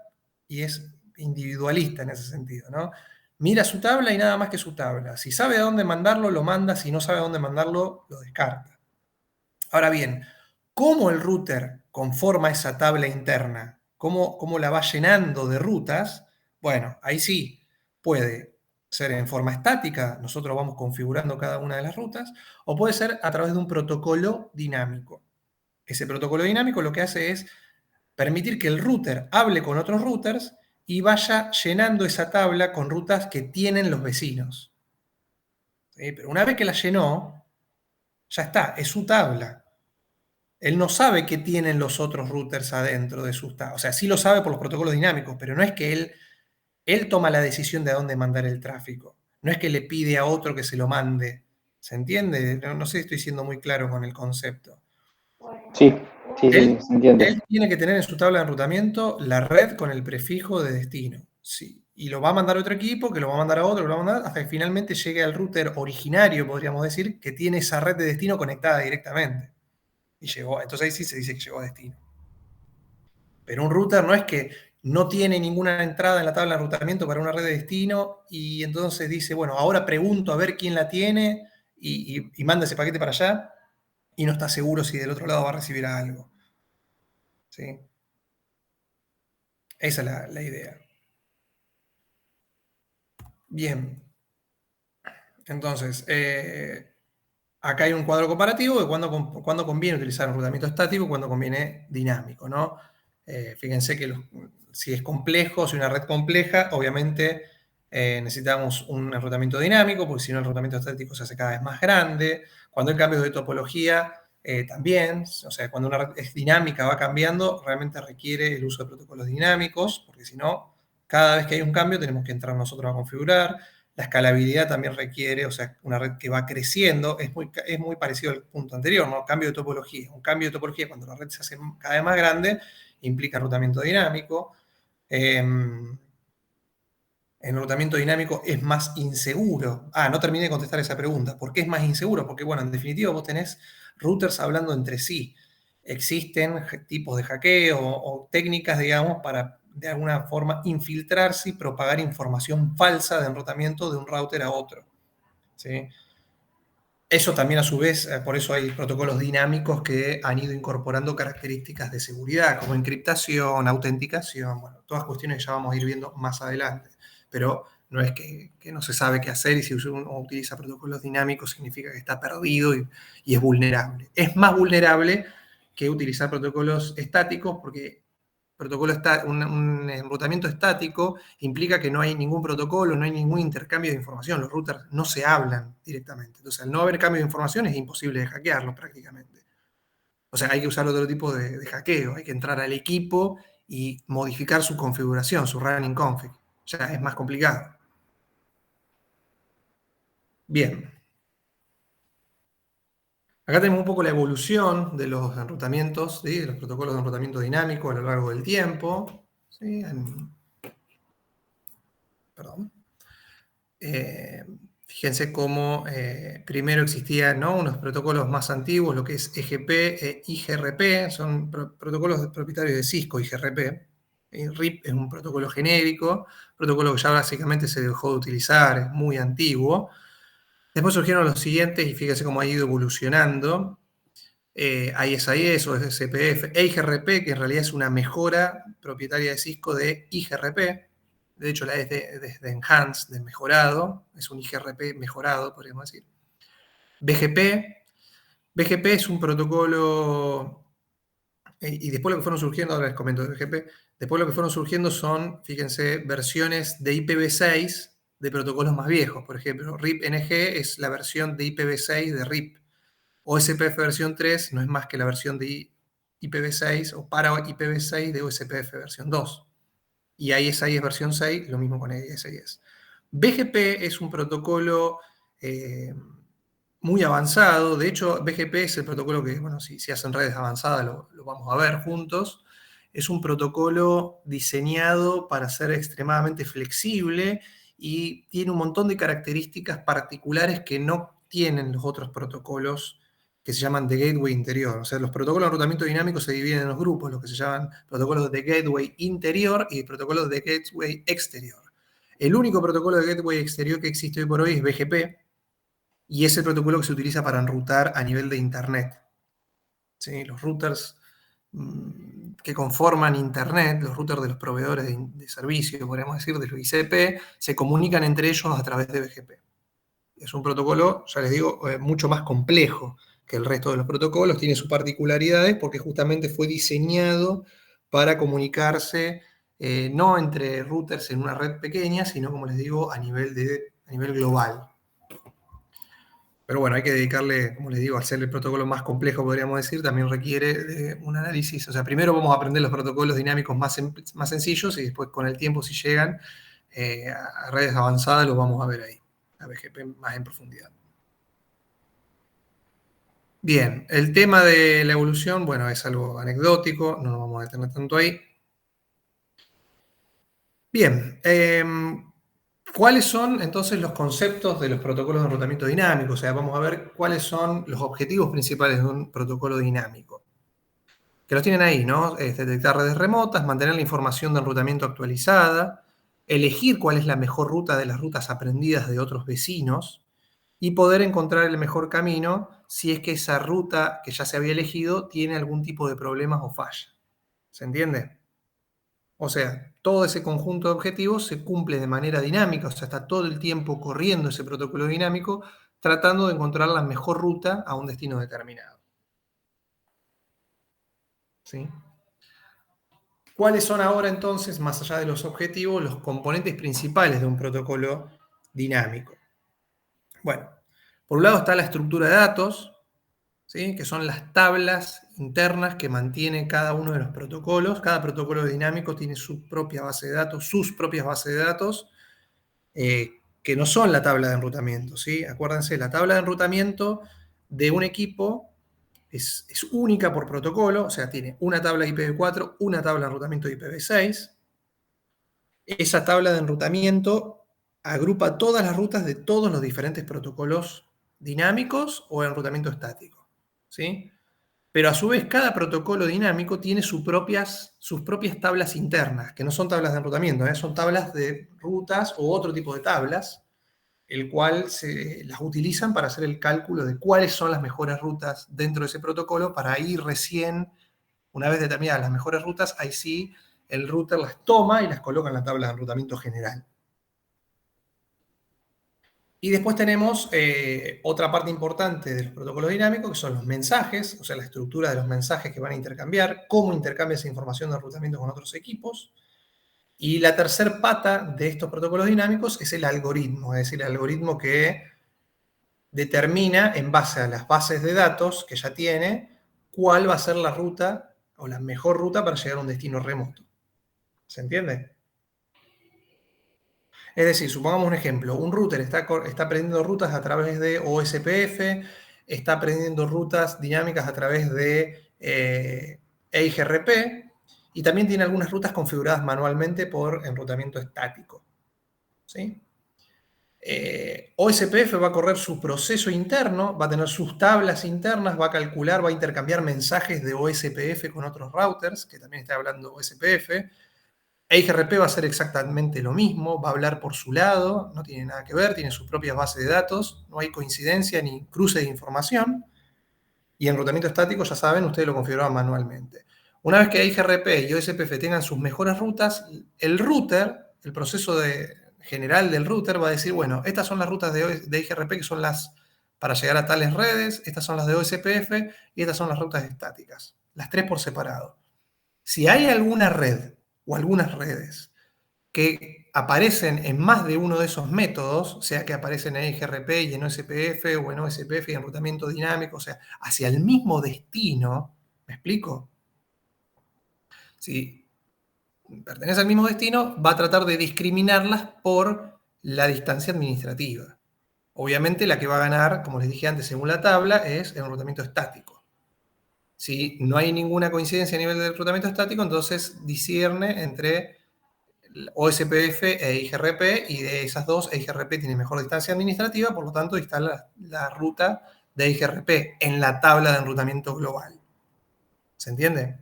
Speaker 1: y es individualista en ese sentido, ¿no? mira su tabla y nada más que su tabla. Si sabe a dónde mandarlo, lo manda. Si no sabe a dónde mandarlo, lo descarta. Ahora bien, ¿cómo el router conforma esa tabla interna? ¿Cómo la va llenando de rutas? Bueno, ahí sí puede ser en forma estática, nosotros vamos configurando cada una de las rutas, o puede ser a través de un protocolo dinámico. Ese protocolo dinámico lo que hace es permitir que el router hable con otros routers y vaya llenando esa tabla con rutas que tienen los vecinos. ¿Sí? Pero una vez que la llenó, ya está, es su tabla. Él no sabe qué tienen los otros routers adentro de sus tablas. O sea, sí lo sabe por los protocolos dinámicos, pero no es que él toma la decisión de a dónde mandar el tráfico. No es que le pide a otro que se lo mande. ¿Se entiende? No sé si estoy siendo muy claro con el concepto.
Speaker 2: Sí, sí,
Speaker 1: Él,
Speaker 2: sí, se entiende.
Speaker 1: él tiene que tener en su tabla de enrutamiento la red con el prefijo de destino. Sí. Y lo va a mandar a otro equipo, que lo va a mandar a otro, que lo va a mandar, hasta que finalmente llegue al router originario, podríamos decir, que tiene esa red de destino conectada directamente. Y llegó, entonces ahí sí se dice que llegó a destino. Pero un router no es que no tiene ninguna entrada en la tabla de enrutamiento para una red de destino y entonces dice, bueno, ahora pregunto a ver quién la tiene y manda ese paquete para allá y no está seguro si del otro lado va a recibir algo. ¿Sí? Esa es la idea. Bien. Entonces, acá hay un cuadro comparativo de cuándo conviene utilizar enrutamiento estático y cuándo conviene dinámico, ¿no? Fíjense que si es complejo, si una red compleja, obviamente necesitamos un enrutamiento dinámico, porque si no el enrutamiento estático se hace cada vez más grande. Cuando hay cambios de topología, también, o sea, cuando una red es dinámica, va cambiando, realmente requiere el uso de protocolos dinámicos, porque si no, cada vez que hay un cambio tenemos que entrar nosotros a configurar. La escalabilidad también requiere, o sea, una red que va creciendo, es muy parecido al punto anterior, ¿no? Cambio de topología. Un cambio de topología cuando la red se hace cada vez más grande implica enrutamiento dinámico. El enrutamiento dinámico es más inseguro. No terminé de contestar esa pregunta. ¿Por qué es más inseguro? Porque, bueno, en definitiva vos tenés routers hablando entre sí. Existen tipos de hackeo o técnicas, digamos, para de alguna forma infiltrarse y propagar información falsa de enrutamiento de un router a otro. ¿Sí? Eso también a su vez, por eso hay protocolos dinámicos que han ido incorporando características de seguridad, como encriptación, autenticación, bueno, todas cuestiones que ya vamos a ir viendo más adelante. Pero no es que no se sabe qué hacer y si uno utiliza protocolos dinámicos significa que está perdido y es vulnerable. Es más vulnerable que utilizar protocolos estáticos porque un enrutamiento estático implica que no hay ningún protocolo, no hay ningún intercambio de información, los routers no se hablan directamente. Entonces, al no haber cambio de información es imposible de hackearlo prácticamente. O sea, hay que usar otro tipo de hackeo, hay que entrar al equipo y modificar su configuración, su running config. Ya es más complicado. Bien. Acá tenemos un poco la evolución de los enrutamientos, ¿sí? De los protocolos de enrutamiento dinámico a lo largo del tiempo. ¿Sí? Perdón. Fíjense cómo primero existían, ¿no?, unos protocolos más antiguos, lo que es EGP e IGRP, son protocolos propietarios de Cisco, IGRP. RIP es un protocolo genérico, protocolo que ya básicamente se dejó de utilizar, es muy antiguo. Después surgieron los siguientes y fíjense cómo ha ido evolucionando. ISIS o SPF e IGRP, que en realidad es una mejora propietaria de Cisco de IGRP. De hecho, la es de Enhanced, de mejorado. Es un IGRP mejorado, podríamos decir. BGP. BGP es un protocolo. Y después lo que fueron surgiendo, ahora les comento de BGP. Después lo que fueron surgiendo son, fíjense, versiones de IPv6 de protocolos más viejos. Por ejemplo, RIP-NG es la versión de IPv6 de RIP. OSPF versión 3 no es más que la versión de IPv6 o para IPv6 de OSPF versión 2. Y ISIS versión 6, lo mismo con ISIS. BGP es un protocolo muy avanzado. De hecho, BGP es el protocolo que, bueno, si hacen redes avanzadas lo vamos a ver juntos. Es un protocolo diseñado para ser extremadamente flexible y tiene un montón de características particulares que no tienen los otros protocolos que se llaman de gateway interior. O sea, los protocolos de enrutamiento dinámico se dividen en los grupos, lo que se llaman protocolos de gateway interior y protocolos de gateway exterior. El único protocolo de gateway exterior que existe hoy por hoy es BGP, y es el protocolo que se utiliza para enrutar a nivel de Internet. ¿Sí? Los routers que conforman Internet, los routers de los proveedores de servicio, podríamos decir, de los ICP, se comunican entre ellos a través de BGP. Es un protocolo, ya les digo, mucho más complejo que el resto de los protocolos, tiene sus particularidades porque justamente fue diseñado para comunicarse no entre routers en una red pequeña, sino, como les digo, a nivel global. Pero bueno, hay que dedicarle, como les digo, al ser el protocolo más complejo, podríamos decir, también requiere de un análisis. O sea, primero vamos a aprender los protocolos dinámicos más sencillos y después con el tiempo, si llegan a redes avanzadas, los vamos a ver ahí, a BGP más en profundidad. Bien, el tema de la evolución, bueno, es algo anecdótico, no nos vamos a detener tanto ahí. Bien, ¿cuáles son entonces los conceptos de los protocolos de enrutamiento dinámico? O sea, vamos a ver cuáles son los objetivos principales de un protocolo dinámico. Que los tienen ahí, ¿no? Es detectar redes remotas, mantener la información de enrutamiento actualizada, elegir cuál es la mejor ruta de las rutas aprendidas de otros vecinos y poder encontrar el mejor camino si es que esa ruta que ya se había elegido tiene algún tipo de problemas o falla. ¿Se entiende? O sea, todo ese conjunto de objetivos se cumple de manera dinámica, o sea, está todo el tiempo corriendo ese protocolo dinámico tratando de encontrar la mejor ruta a un destino determinado. ¿Sí? ¿Cuáles son ahora entonces, más allá de los objetivos, los componentes principales de un protocolo dinámico? Bueno, por un lado está la estructura de datos, ¿sí? Que son las tablas internas que mantiene cada uno de los protocolos. Cada protocolo dinámico tiene su propia base de datos, sus propias bases de datos, que no son la tabla de enrutamiento, ¿sí? Acuérdense, la tabla de enrutamiento de un equipo es única por protocolo, o sea, tiene una tabla IPv4, una tabla de enrutamiento IPv6. Esa tabla de enrutamiento agrupa todas las rutas de todos los diferentes protocolos dinámicos o enrutamiento estático, ¿sí? Pero a su vez cada protocolo dinámico tiene sus propias tablas internas, que no son tablas de enrutamiento, son tablas de rutas o otro tipo de tablas, el cual las utilizan para hacer el cálculo de cuáles son las mejores rutas dentro de ese protocolo, para ahí recién, una vez determinadas las mejores rutas, ahí sí el router las toma y las coloca en la tabla de enrutamiento general. Y después tenemos otra parte importante de los protocolos dinámicos, que son los mensajes, o sea, la estructura de los mensajes que van a intercambiar, cómo intercambia esa información de enrutamiento con otros equipos. Y la tercer pata de estos protocolos dinámicos es el algoritmo, es decir, el algoritmo que determina, en base a las bases de datos que ya tiene, cuál va a ser la ruta o la mejor ruta para llegar a un destino remoto. ¿Se entiende? Es decir, supongamos un ejemplo, un router está aprendiendo rutas a través de OSPF, está aprendiendo rutas dinámicas a través de EIGRP, y también tiene algunas rutas configuradas manualmente por enrutamiento estático, ¿sí? OSPF va a correr su proceso interno, va a tener sus tablas internas, va a calcular, va a intercambiar mensajes de OSPF con otros routers, que también está hablando OSPF. EIGRP va a hacer exactamente lo mismo, va a hablar por su lado, no tiene nada que ver, tiene sus propias bases de datos, no hay coincidencia ni cruce de información. Y enrutamiento estático, ya saben, ustedes lo configuraban manualmente. Una vez que EIGRP y OSPF tengan sus mejores rutas, el router, el proceso general del router va a decir, bueno, estas son las rutas de EIGRP que son las para llegar a tales redes, estas son las de OSPF y estas son las rutas estáticas. Las tres por separado. Si hay alguna red o algunas redes que aparecen en más de uno de esos métodos, sea que aparecen en EIGRP y en OSPF o en OSPF y en enrutamiento dinámico, o sea, hacia el mismo destino, ¿me explico? Si pertenece al mismo destino, va a tratar de discriminarlas por la distancia administrativa. Obviamente la que va a ganar, como les dije antes, según la tabla, es el enrutamiento estático. Si no hay ninguna coincidencia a nivel del enrutamiento estático, entonces discierne entre OSPF e IGRP, y de esas dos, IGRP tiene mejor distancia administrativa, por lo tanto está la ruta de IGRP en la tabla de enrutamiento global. ¿Se entiende?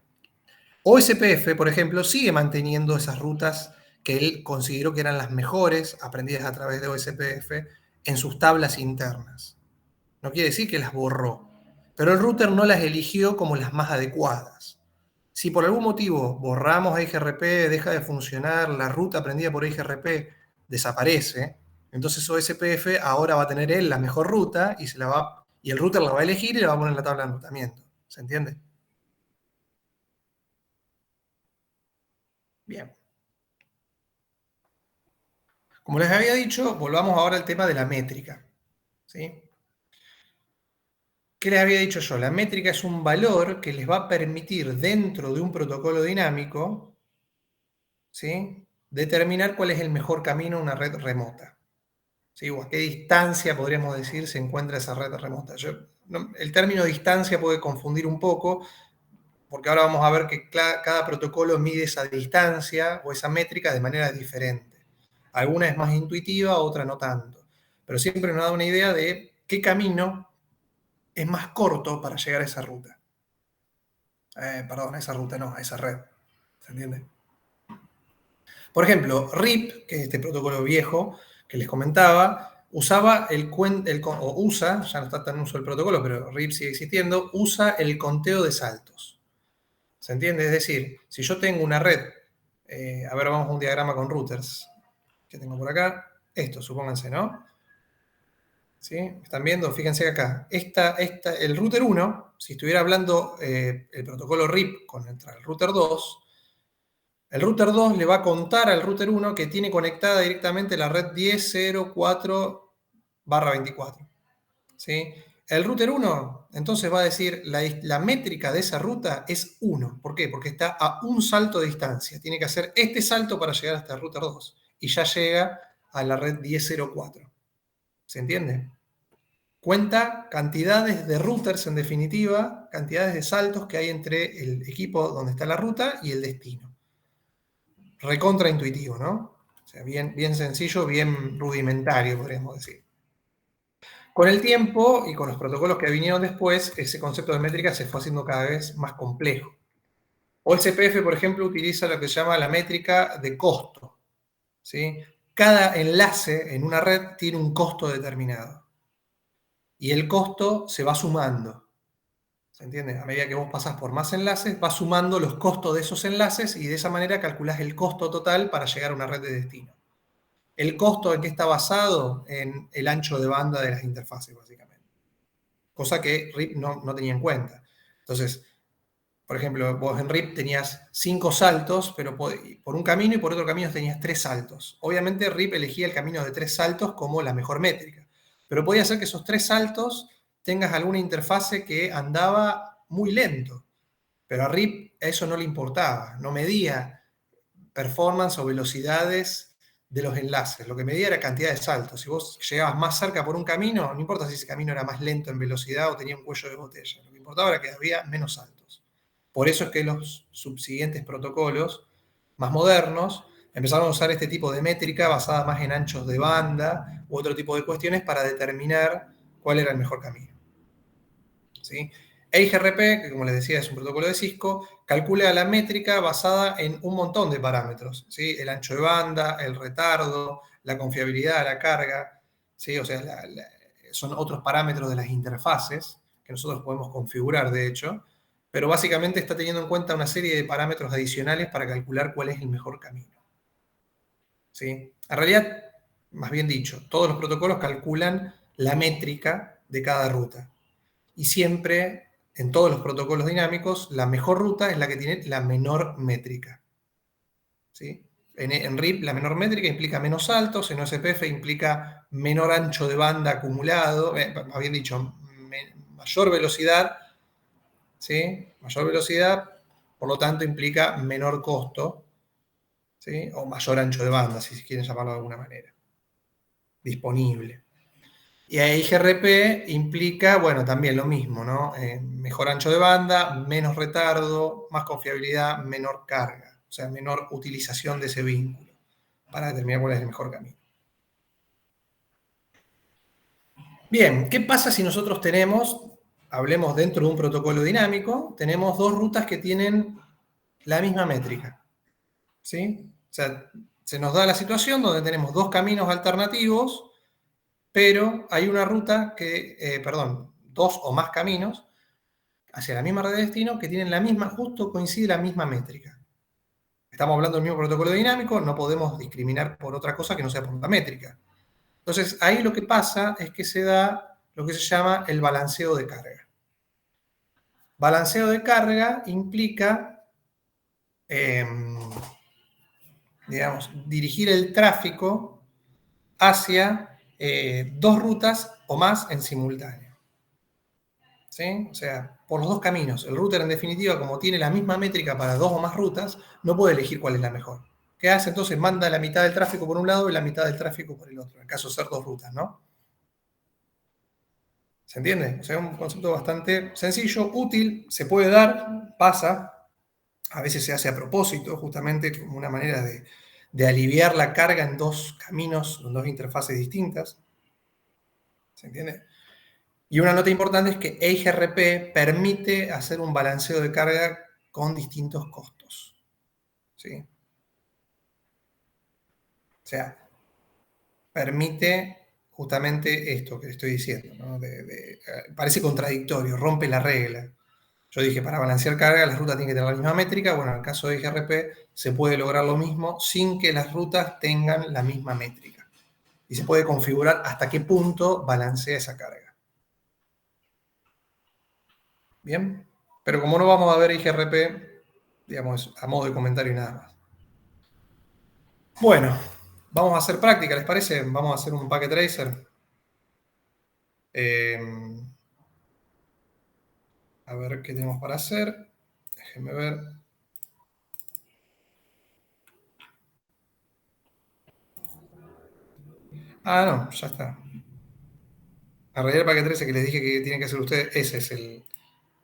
Speaker 1: OSPF, por ejemplo, sigue manteniendo esas rutas que él consideró que eran las mejores, aprendidas a través de OSPF, en sus tablas internas. No quiere decir que las borró, pero el router no las eligió como las más adecuadas. Si por algún motivo borramos EIGRP, deja de funcionar, la ruta aprendida por EIGRP desaparece, entonces OSPF ahora va a tener él la mejor ruta y el router la va a elegir y la va a poner en la tabla de enrutamiento. ¿Se entiende? Bien. Como les había dicho, volvamos ahora al tema de la métrica. ¿Sí? ¿Qué les había dicho yo? La métrica es un valor que les va a permitir dentro de un protocolo dinámico, ¿sí?, determinar cuál es el mejor camino a una red remota. ¿Sí? O a qué distancia, podríamos decir, se encuentra esa red remota. El término distancia puede confundir un poco, porque ahora vamos a ver que cada protocolo mide esa distancia o esa métrica de manera diferente. Alguna es más intuitiva, otra no tanto. Pero siempre nos da una idea de qué camino es más corto para llegar a esa ruta. Perdón, a esa ruta no, a esa red. ¿Se entiende? Por ejemplo, RIP, que es este protocolo viejo que les comentaba, usaba usa, ya no está tan en uso el protocolo, pero RIP sigue existiendo, usa el conteo de saltos. ¿Se entiende? Es decir, si yo tengo una red, a ver, vamos a un diagrama con routers que tengo por acá, esto, supónganse, ¿no? ¿Sí? ¿Están viendo? Fíjense acá. El router 1, si estuviera hablando el protocolo RIP contra el router 2, el router 2 le va a contar al router 1 que tiene conectada directamente la red 10.0.4/24. ¿Sí? El router 1 entonces va a decir la métrica de esa ruta es 1. ¿Por qué? Porque está a un salto de distancia. Tiene que hacer este salto para llegar hasta el router 2 y ya llega a la red 10.0.4. ¿Se entiende? Cuenta cantidades de routers, en definitiva, cantidades de saltos que hay entre el equipo donde está la ruta y el destino. Recontra intuitivo, ¿no? O sea, bien, bien sencillo, bien rudimentario, podríamos decir. Con el tiempo y con los protocolos que vinieron después, ese concepto de métrica se fue haciendo cada vez más complejo. OSPF, por ejemplo, utiliza lo que se llama la métrica de costo. ¿Sí? Cada enlace en una red tiene un costo determinado. Y el costo se va sumando. ¿Se entiende? A medida que vos pasás por más enlaces, vas sumando los costos de esos enlaces y de esa manera calculás el costo total para llegar a una red de destino. ¿El costo en qué está basado? En el ancho de banda de las interfaces, básicamente. Cosa que RIP no tenía en cuenta. Entonces, por ejemplo, vos en RIP tenías 5 saltos, pero por un camino y por otro camino tenías 3 saltos. Obviamente RIP elegía el camino de 3 saltos como la mejor métrica. Pero podía ser que esos 3 saltos tengas alguna interfase que andaba muy lento. Pero a RIP eso no le importaba. No medía performance o velocidades de los enlaces. Lo que medía era cantidad de saltos. Si vos llegabas más cerca por un camino, no importa si ese camino era más lento en velocidad o tenía un cuello de botella. Lo que importaba era que había menos saltos. Por eso es que los subsiguientes protocolos más modernos empezaron a usar este tipo de métrica basada más en anchos de banda u otro tipo de cuestiones para determinar cuál era el mejor camino. ¿Sí? EIGRP, que como les decía es un protocolo de Cisco, calcula la métrica basada en un montón de parámetros, ¿sí? El ancho de banda, el retardo, la confiabilidad, la carga, ¿sí? O sea, son otros parámetros de las interfaces que nosotros podemos configurar, de hecho, pero básicamente está teniendo en cuenta una serie de parámetros adicionales para calcular cuál es el mejor camino. ¿Sí? En realidad, más bien dicho, todos los protocolos calculan la métrica de cada ruta. Y siempre, en todos los protocolos dinámicos, la mejor ruta es la que tiene la menor métrica. ¿Sí? En RIP la menor métrica implica menos saltos, en OSPF implica menor ancho de banda acumulado, más bien dicho, mayor velocidad, ¿sí? Mayor velocidad, por lo tanto implica menor costo, ¿sí? O mayor ancho de banda, si quieren llamarlo de alguna manera, disponible. Y ahí GRP implica, bueno, también lo mismo, ¿no? Mejor ancho de banda, menos retardo, más confiabilidad, menor carga, o sea, menor utilización de ese vínculo para determinar cuál es el mejor camino. Bien, ¿qué pasa si nosotros hablemos dentro de un protocolo dinámico, tenemos dos rutas que tienen la misma métrica? ¿Sí? O sea, se nos da la situación donde tenemos dos caminos alternativos, pero hay una ruta dos o más caminos hacia la misma red de destino que tienen la misma, justo coincide la misma métrica. Estamos hablando del mismo protocolo dinámico, no podemos discriminar por otra cosa que no sea por la métrica. Entonces, ahí lo que pasa es que se da lo que se llama el balanceo de carga. Balanceo de carga implica, digamos, dirigir el tráfico hacia dos rutas o más en simultáneo. ¿Sí? O sea, por los dos caminos. El router, en definitiva, como tiene la misma métrica para dos o más rutas, no puede elegir cuál es la mejor. ¿Qué hace? Entonces manda la mitad del tráfico por un lado y la mitad del tráfico por el otro, en el caso de ser dos rutas, ¿no? ¿Se entiende? O sea, es un concepto bastante sencillo, útil, se puede dar, pasa, a veces se hace a propósito, justamente como una manera de aliviar la carga en dos caminos, en dos interfaces distintas. ¿Se entiende? Y una nota importante es que EIGRP permite hacer un balanceo de carga con distintos costos. ¿Sí? O sea, permite justamente esto que estoy diciendo, ¿no? Parece contradictorio, rompe la regla. Yo dije, para balancear carga, las rutas tienen que tener la misma métrica. Bueno, en el caso de EIGRP se puede lograr lo mismo sin que las rutas tengan la misma métrica. Y se puede configurar hasta qué punto balancea esa carga. ¿Bien? Pero como no vamos a ver IGRP, digamos, a modo de comentario y nada más. Bueno, vamos a hacer práctica, ¿les parece? Vamos a hacer un packet tracer. A ver qué tenemos para hacer. Déjenme ver. Ah, no, ya está. En realidad el packet tracer que les dije que tienen que hacer ustedes, ese es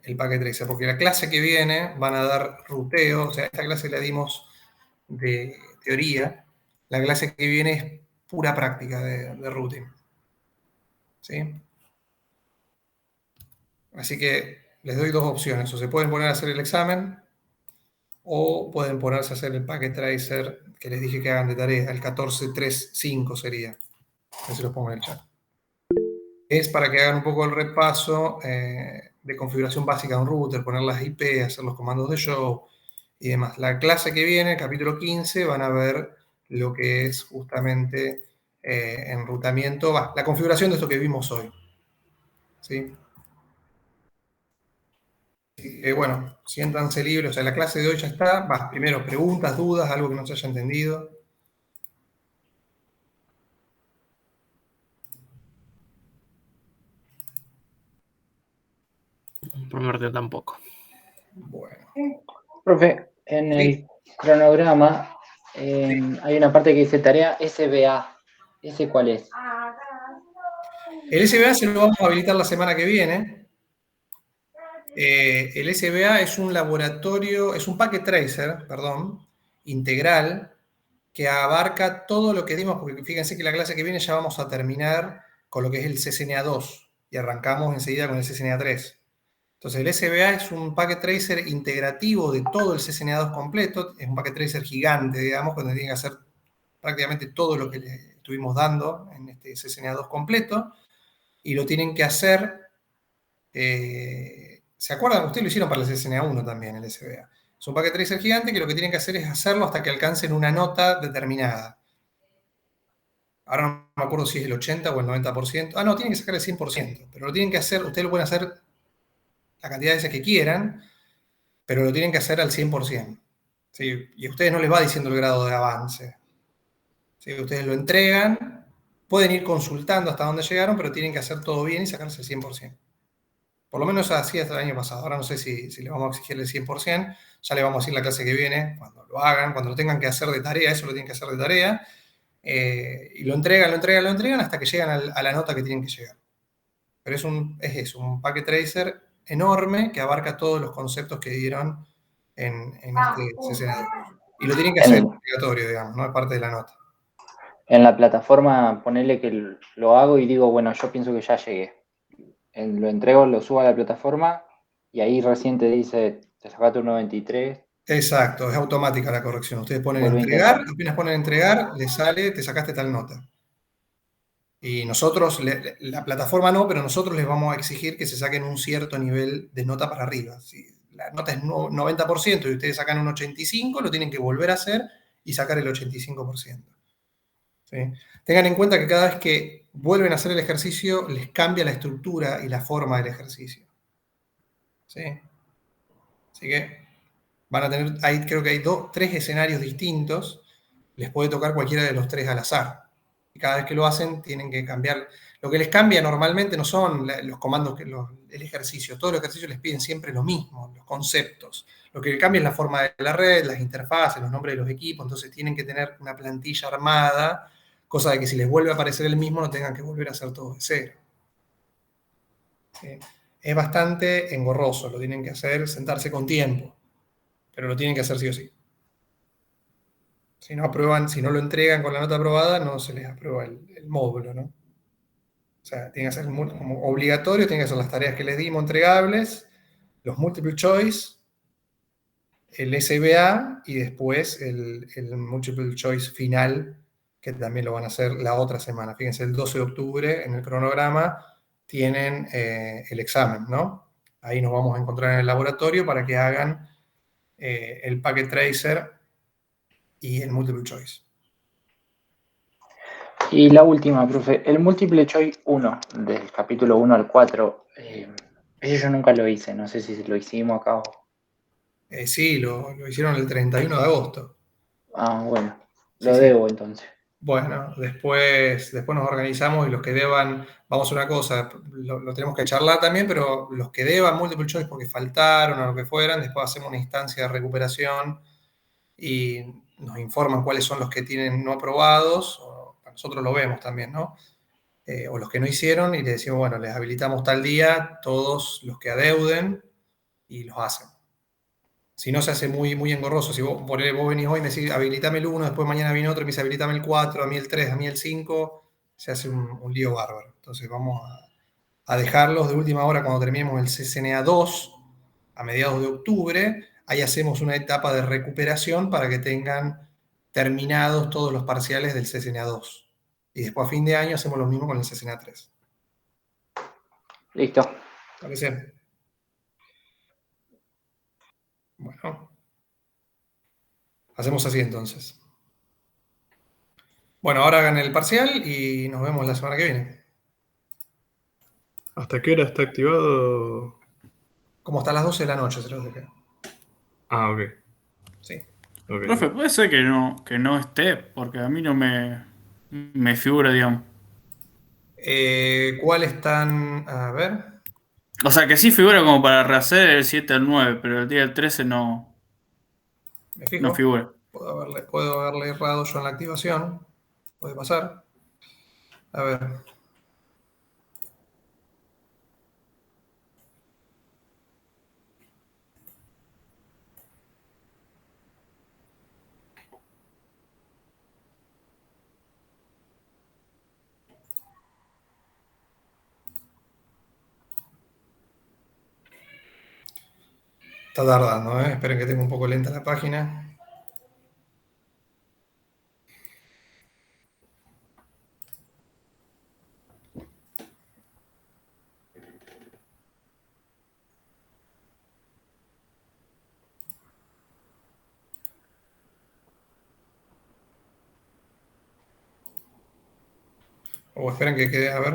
Speaker 1: el packet tracer, porque la clase que viene van a dar ruteo, o sea, esta clase la dimos de teoría, la clase que viene es pura práctica de routing. ¿Sí? Así que les doy dos opciones, o se pueden poner a hacer el examen o pueden ponerse a hacer el packet tracer que les dije que hagan de tarea, el 14.3.5 sería. A ver si lo pongo en el chat. Es para que hagan un poco el repaso de configuración básica de un router, poner las IP, hacer los comandos de show y demás. La clase que viene, el capítulo 15, van a ver lo que es justamente enrutamiento, la configuración de esto que vimos hoy. ¿Sí? Bueno, siéntanse libres, o sea, la clase de hoy ya está. Primero, preguntas, dudas, algo que no se haya entendido.
Speaker 4: Por mi parte tampoco.
Speaker 1: Bueno.
Speaker 2: Profe, en el cronograma hay una parte que dice tarea SBA. ¿Ese cuál es?
Speaker 1: El SBA se lo vamos a habilitar la semana que viene. El SBA es un laboratorio, es un packet tracer, perdón, integral, que abarca todo lo que dimos, porque fíjense que la clase que viene ya vamos a terminar con lo que es el CCNA2 y arrancamos enseguida con el CCNA3. Entonces el SBA es un packet tracer integrativo de todo el CCNA2 completo, es un packet tracer gigante, digamos, donde tiene que hacer prácticamente todo lo que le estuvimos dando en este CCNA2 completo, y lo tienen que hacer, ¿se acuerdan? Ustedes lo hicieron para el CCNA1 también, el SBA. Es un packet tracer gigante que lo que tienen que hacer es hacerlo hasta que alcancen una nota determinada. Ahora no me acuerdo si es el 80 o el 90%. Ah, no, tienen que sacar el 100%, pero lo tienen que hacer, ustedes lo pueden hacer la cantidad de veces que quieran, pero lo tienen que hacer al 100%. ¿Sí? Y a ustedes no les va diciendo el grado de avance. ¿Sí? Ustedes lo entregan, pueden ir consultando hasta dónde llegaron, pero tienen que hacer todo bien y sacarse el 100%. Por lo menos así hasta el año pasado. Ahora no sé si le vamos a exigir el 100%. Ya le vamos a decir la clase que viene, cuando lo hagan, cuando lo tengan que hacer de tarea, eso lo tienen que hacer de tarea. Y lo entregan hasta que llegan a la nota que tienen que llegar. Pero es eso, un packet tracer enorme que abarca todos los conceptos que dieron en este CCNA2. Y lo tienen que hacer obligatorio, digamos, no es parte de la nota.
Speaker 2: En la plataforma, ponerle que lo hago y digo, bueno, yo pienso que ya llegué. Lo entrego, lo subo a la plataforma y ahí recién te dice, te sacaste un 93.
Speaker 1: Exacto, es automática la corrección. Ustedes ponen
Speaker 2: Vuelvo a
Speaker 1: entregar,
Speaker 2: intentar.
Speaker 1: apenas ponen entregar, les sale, te sacaste tal nota. Y nosotros, la plataforma no, pero nosotros les vamos a exigir que se saquen un cierto nivel de nota para arriba. Si la nota es 90% y ustedes sacan un 85%, lo tienen que volver a hacer y sacar el 85%. ¿Sí? Tengan en cuenta que cada vez que vuelven a hacer el ejercicio, les cambia la estructura y la forma del ejercicio. ¿Sí? Así que van a tener, creo que hay tres escenarios distintos, les puede tocar cualquiera de los tres al azar. Y cada vez que lo hacen, tienen que cambiar. Lo que les cambia normalmente no son los comandos, el ejercicio. Todos los ejercicios les piden siempre lo mismo, los conceptos. Lo que cambia es la forma de la red, las interfaces, los nombres de los equipos. Entonces tienen que tener una plantilla armada, cosa de que si les vuelve a aparecer el mismo, no tengan que volver a hacer todo de cero. ¿Sí? Es bastante engorroso, lo tienen que hacer, sentarse con tiempo, pero lo tienen que hacer sí o sí. Si no aprueban, si no lo entregan con la nota aprobada, no se les aprueba el módulo, ¿no? O sea, tiene que ser como obligatorio, tienen que ser las tareas que les dimos entregables, los multiple choice, el SBA y después el multiple choice final, que también lo van a hacer la otra semana. Fíjense, el 12 de octubre en el cronograma tienen el examen, ¿no? Ahí nos vamos a encontrar en el laboratorio para que hagan el packet tracer y el multiple choice.
Speaker 2: Y la última, profe, el Multiple Choice 1, del capítulo 1 al 4, ese yo nunca lo hice, no sé si lo hicimos acá o...
Speaker 1: Sí, lo hicieron el 31 de agosto.
Speaker 2: Ah, bueno,
Speaker 1: Sí,
Speaker 2: lo
Speaker 1: sí.
Speaker 2: debo entonces.
Speaker 1: Bueno, después nos organizamos y los que deban, vamos a una cosa, lo tenemos que charlar también, pero los que deban multiple choice porque faltaron o lo que fueran, después hacemos una instancia de recuperación y nos informan cuáles son los que tienen no aprobados, o nosotros lo vemos también, ¿no? O los que no hicieron y le decimos, bueno, les habilitamos tal día todos los que adeuden y los hacen. Si no, se hace muy, muy engorroso. Si vos venís hoy y me decís, habilitame el 1, después mañana viene otro y me dice, habilitame el 4, a mí el 3, a mí el 5, se hace un lío bárbaro. Entonces vamos a dejarlos de última hora cuando terminemos el CCNA 2, a mediados de octubre. Ahí hacemos una etapa de recuperación para que tengan terminados todos los parciales del CCNA 2. Y después a fin de año hacemos lo mismo con el CCNA 3.
Speaker 2: Listo.
Speaker 1: ¿Parece? Bueno, hacemos así entonces. Bueno, ahora hagan el parcial y nos vemos la semana que viene.
Speaker 3: ¿Hasta qué hora está activado?
Speaker 1: Como hasta las 12 de la noche se los dejé.
Speaker 3: Ah, ok.
Speaker 1: Sí.
Speaker 3: Ok,
Speaker 4: Profe,
Speaker 3: ok.
Speaker 4: puede ser que no esté, porque a mí no me figura, digamos.
Speaker 1: ¿Cuál están? A ver,
Speaker 4: O sea, que sí figura como para rehacer el 7 al 9, pero el día del 13
Speaker 1: me
Speaker 4: no
Speaker 1: fijo.
Speaker 4: figura.
Speaker 1: Puedo haberle errado yo en la activación. Puede pasar. A ver. Está tardando, ¿eh? Esperen que tenga un poco lenta la página. O esperen que quede, a ver.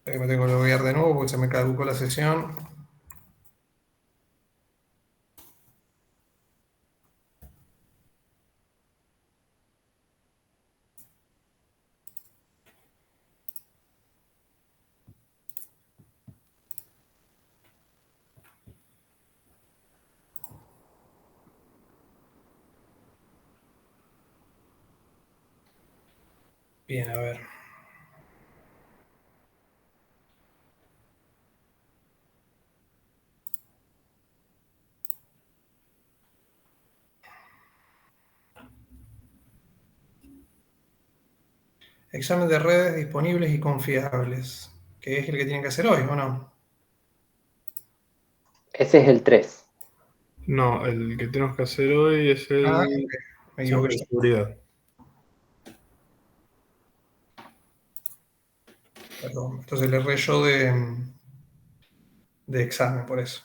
Speaker 1: Esperen que me tengo que loguear de nuevo porque se me caducó la sesión. Bien, a ver. Examen de redes disponibles y confiables. que es el que tienen que hacer hoy, ¿o no?
Speaker 2: Ese es el 3.
Speaker 3: No, el que tenemos que hacer hoy es el
Speaker 1: Ah, ok, me equivoqué
Speaker 3: examen de
Speaker 1: yo.
Speaker 3: seguridad.
Speaker 1: Perdón, entonces le erré yo de examen, por eso.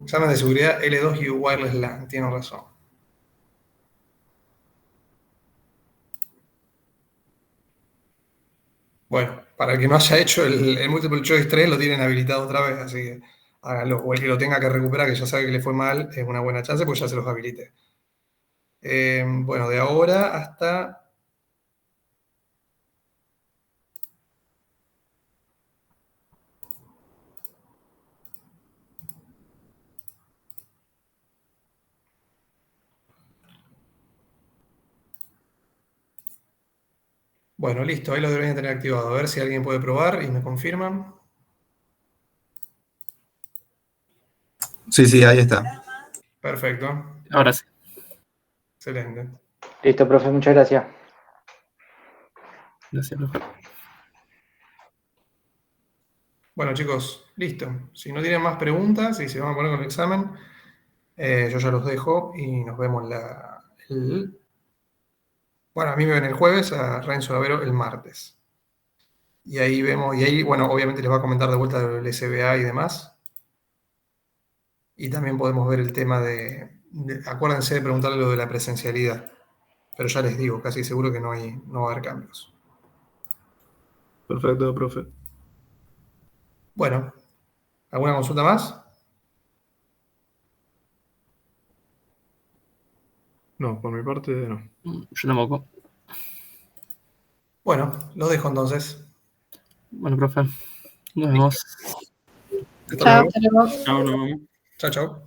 Speaker 1: Examen de seguridad L2 y Wireless LAN, tiene razón. Bueno, para el que no haya hecho el Multiple Choice 3, lo tienen habilitado otra vez, así que háganlo. O el que lo tenga que recuperar, que ya sabe que le fue mal, es una buena chance, pues ya se los habilité. Bueno, de ahora hasta... Bueno, listo, ahí lo deberían tener activado. A ver si alguien puede probar y me confirman.
Speaker 5: Sí, ahí está.
Speaker 1: Perfecto,
Speaker 4: Ahora sí.
Speaker 1: excelente.
Speaker 2: Listo, profe, muchas gracias.
Speaker 4: Gracias, profe.
Speaker 1: Bueno, chicos, listo. Si no tienen más preguntas y se van a poner con el examen, yo ya los dejo y nos vemos bueno, a mí me ven el jueves, a Renzo Lavero el martes. Y ahí vemos, y ahí, bueno, obviamente les va a comentar de vuelta del SBA y demás. Y también podemos ver el tema acuérdense de preguntarle lo de la presencialidad. Pero ya les digo, casi seguro que no va a haber cambios.
Speaker 3: Perfecto, profe.
Speaker 1: Bueno, ¿alguna consulta más?
Speaker 3: No, por mi parte no.
Speaker 4: Yo tampoco.
Speaker 1: Bueno, los dejo entonces.
Speaker 4: Bueno, profe. Nos vemos.
Speaker 1: Hasta
Speaker 6: Chao,
Speaker 1: luego.
Speaker 6: hasta luego.
Speaker 4: Chao, nos vemos.
Speaker 1: Chao, chao.